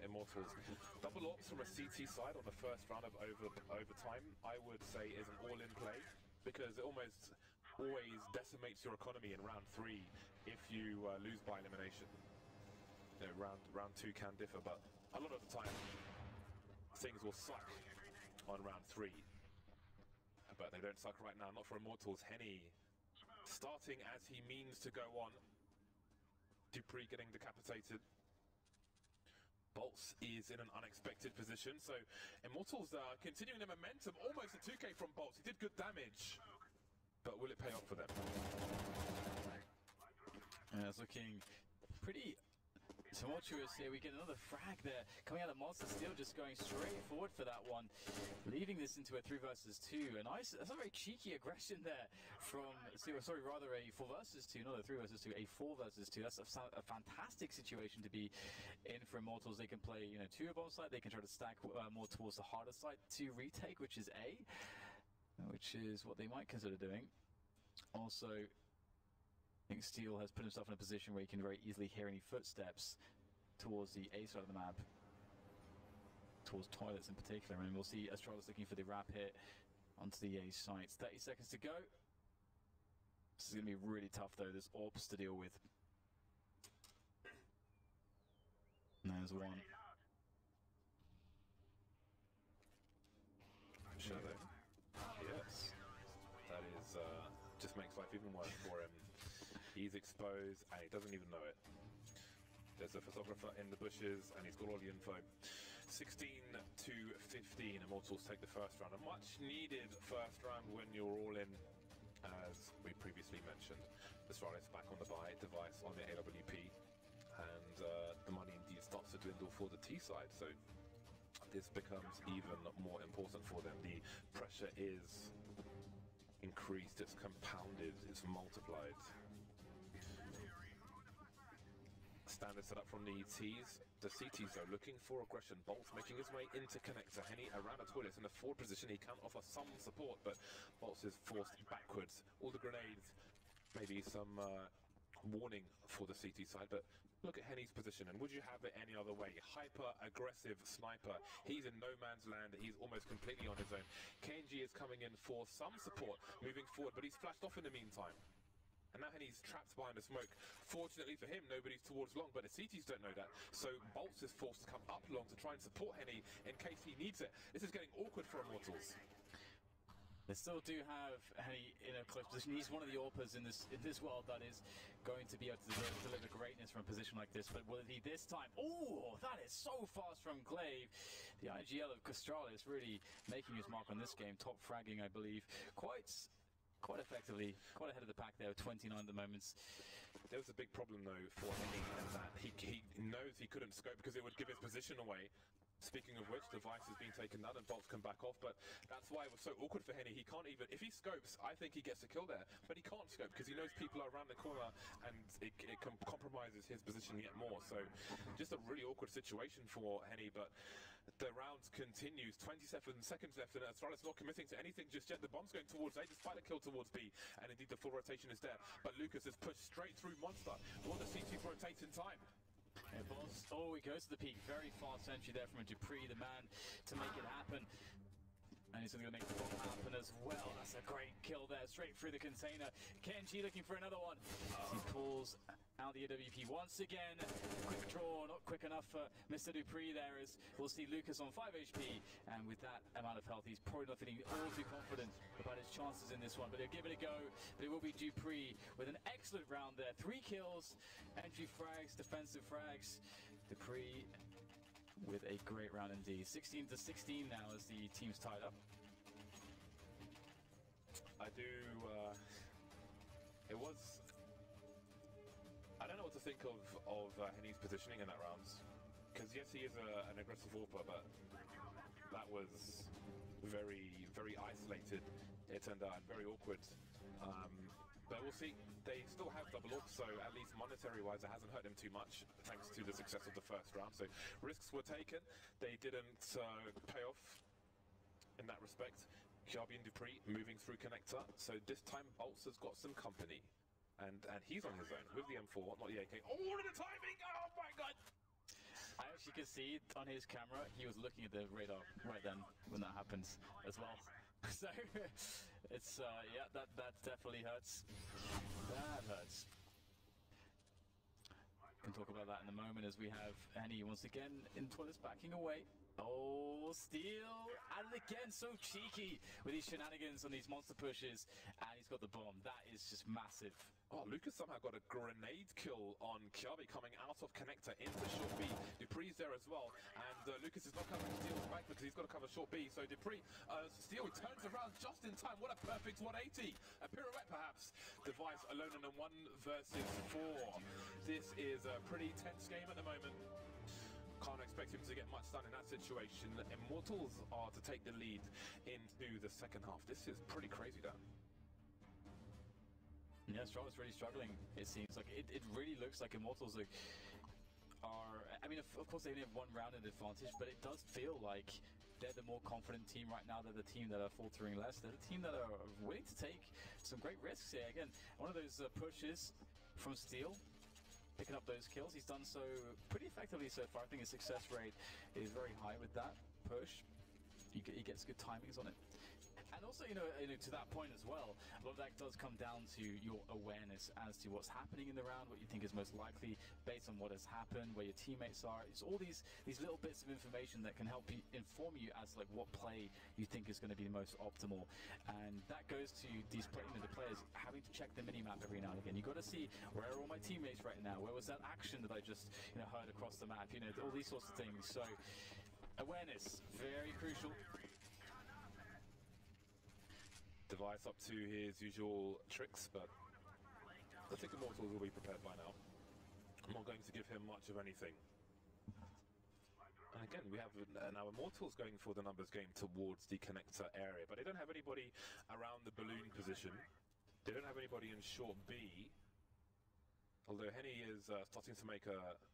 Immortals. Double ops from a CT side on the first round of overtime, I would say, is an all-in play, because it almost always decimates your economy in round 3 if you lose by elimination. You know, round 2 can differ, but a lot of the time things will suck on round 3. But they don't suck right now, not for Immortals. Henny starting as he means to go on. Dupree getting decapitated. Bolts is in an unexpected position, so Immortals are continuing their momentum. Almost a 2k from Bolts. He did good damage, but will it pay off for them? It's looking pretty tumultuous here. We get another frag there coming out of Monster Steel, just going straight forward for that one, leaving this into a 3 versus 2. A nice, that's a very cheeky aggression there from, sorry, rather a 4 versus 2, not a 3 versus 2, a 4 versus 2. That's a fantastic situation to be in for Immortals. They can play, 2 bomb site, they can try to stack more towards the harder site to retake, which is A, which is what they might consider doing. Also, I think Steel has put himself in a position where he can very easily hear any footsteps towards the A side of the map, towards toilets in particular, and we'll see Astralis looking for the wrap hit onto the A site. 30 seconds to go. This is going to be really tough though, there's AWPs to deal with. And there's one. Shadow. Yes. That is, just makes life even worse for him. He's exposed and he doesn't even know it. There's a photographer in the bushes and he's got all the info. 16 to 15, Immortals take the first round. A much needed first round when you're all in, as we previously mentioned. Astralis back on the buy device on the AWP, and the money indeed starts to dwindle for the T side. So this becomes even more important for them. The pressure is increased, it's compounded, it's multiplied. Standard setup from the T's. The CT's though looking for aggression. Bolts making his way into connector. Henny around the toilets in the forward position. He can offer some support, but Bolts is forced backwards. All the grenades, maybe some warning for the CT side, but look at Henny's position, and would you have it any other way? Hyper-aggressive sniper. He's in no man's land. He's almost completely on his own. KNG is coming in for some support, moving forward, but he's flashed off in the meantime. And now Henny's trapped behind the smoke. Fortunately for him, nobody's towards long, but the CTs don't know that. So Bolts is forced to come up long to try and support Henny in case he needs it. This is getting awkward for Immortals. They still do have Henny in a close position. He's one of the AWPers in this world that is going to be able to deliver greatness from a position like this. But will he this time? Oh, that is so fast from Glaive. The IGL of Astralis really making his mark on this game. Top fragging, I believe. Quite effectively, quite ahead of the pack there, 29 at the moment. There was a big problem though for Henny in that he knows he couldn't scope because it would give his position away. Speaking of which, the device is being taken down and Bolts can back off, but that's why it was so awkward for Henny. He can't even, if he scopes, I think he gets a kill there, but he can't scope because he knows people are around the corner and it compromises his position yet more. So just a really awkward situation for Henny, but the rounds continues. 27 seconds left and Astralis not committing to anything just yet. The bomb's going towards A despite a kill towards B, and indeed the full rotation is there, but Lucas is pushed straight through Monster. Will the CTs rotate in time? Yeah, oh, he goes to the peak. Very fast entry there from a Dupree, the man to make it happen. And he's going to make the bomb happen as well. That's a great kill there, straight through the container. KNG looking for another one. He pulls out down the AWP once again. Quick draw, not quick enough for Mr. Dupree there, as we'll see Lucas on 5 HP, and with that amount of health, he's probably not feeling all too confident about his chances in this one, but he'll give it a go. But it will be Dupree with an excellent round there. 3 kills, entry frags, defensive frags. Dupree with a great round indeed. 16 to 16 now as the team's tied up. I don't know what to think of Henny's positioning in that round. Because yes, he is an aggressive warper, but that was very, very isolated, it turned out, and very awkward. But we'll see. They still have double up, so at least monetary-wise, it hasn't hurt them too much, thanks to the success of the first round. So risks were taken. They didn't pay off in that respect. Kiabi and Dupree moving through connector. So this time, Bolts has got some company. And he's on his own with the M4, not the AK. Oh, what the timing! Oh my god! I actually could see on his camera, he was looking at the radar right then when that happens as well. So, it's, yeah, that definitely hurts. That hurts. Can talk about that in a moment as we have Henny once again in toilets backing away. Oh, steal! And again, so cheeky with these shenanigans on these monster pushes. And he's got the bomb. That is just massive. Oh, Lucas somehow got a grenade kill on Kiabi coming out of connector into short B. Dupree's there as well. And Lucas is not covering Steel's back because he's got to cover short B. So Dupree, Steel turns around just in time. What a perfect 180. A pirouette, perhaps. Device alone in a 1 versus 4. This is a pretty tense game at the moment. Can't expect him to get much done in that situation. Immortals are to take the lead into the second half. This is pretty crazy, Dan. Yeah, Astralis really struggling, it seems. Like, it really looks like Immortals are I mean, of course they only have 1 round in advantage, but it does feel like they're the more confident team right now. They're the team that are faltering less. They're the team that are willing to take some great risks here. Again, one of those pushes from Steel, picking up those kills. He's done so pretty effectively so far. I think his success rate is very high with that push. He gets good timings on it. And also, you know, to that point as well, a lot of that does come down to your awareness as to what's happening in the round, what you think is most likely based on what has happened, where your teammates are. It's all these little bits of information that can help you inform you as to, like, what play you think is going to be the most optimal. And that goes to these the players having to check the minimap every now and again. You've got to see, where are all my teammates right now? Where was that action that I just, you know, heard across the map? You know, all these sorts of things. So awareness, very crucial. Device up to his usual tricks, but I think Immortals will be prepared by now. I'm not going to give him much of anything. And again, we have now Immortals going for the numbers game towards the connector area, but they don't have anybody around the balloon position. They don't have anybody in short B, although Henny is starting to make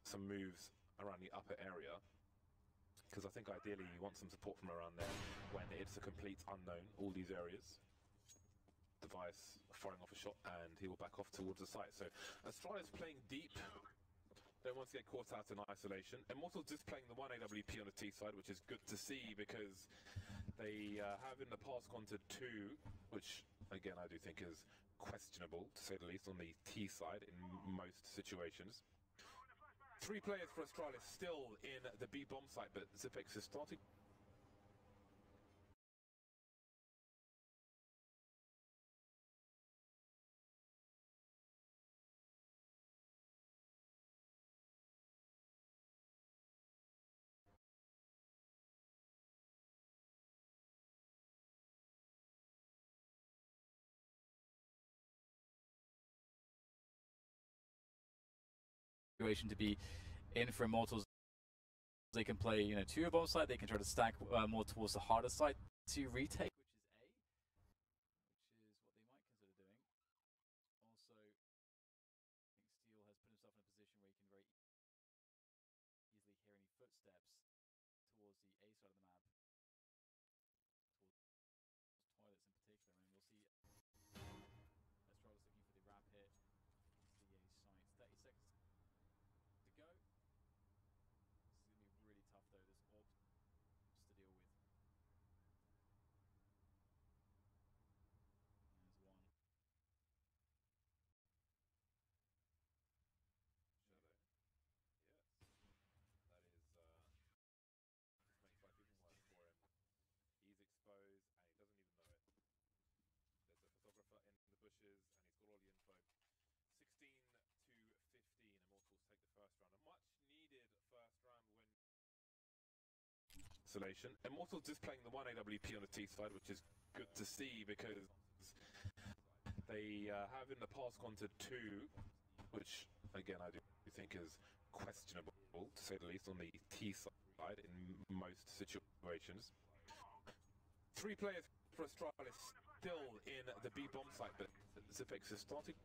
some moves around the upper area, because I think ideally you want some support from around there when it's a complete unknown, all these areas. Device firing off a shot, and he will back off towards the site. So Astralis playing deep. Don't want to get caught out in isolation. Immortals just playing the 1 AWP on the T side, which is good to see because they have in the past gone to 2, which again I do think is questionable, to say the least, on the T side in most situations. 3 players for Astralis still in the B bomb site, but Zipex is starting. Situation to be in for Immortals. They can play, you know, 2 bomb site. They can try to stack more towards the harder side to retake, which is A, which is what they might consider doing. Also, I think Steel has put himself in a position where he can very easily hear any footsteps towards the A side of the map, towards toilets in particular, and we'll see Astralis looking for the wrap hit. It's the A site. 30 seconds to go. This is going to be really tough though, this orb to deal with. There's one. installation. Immortals displaying the 1 AWP on the T side, which is good to see because they have in the past gone to 2, which again I do think is questionable, to say the least, on the T side in most situations. 3 players for Astralis still in the B bomb site, but Zipix is starting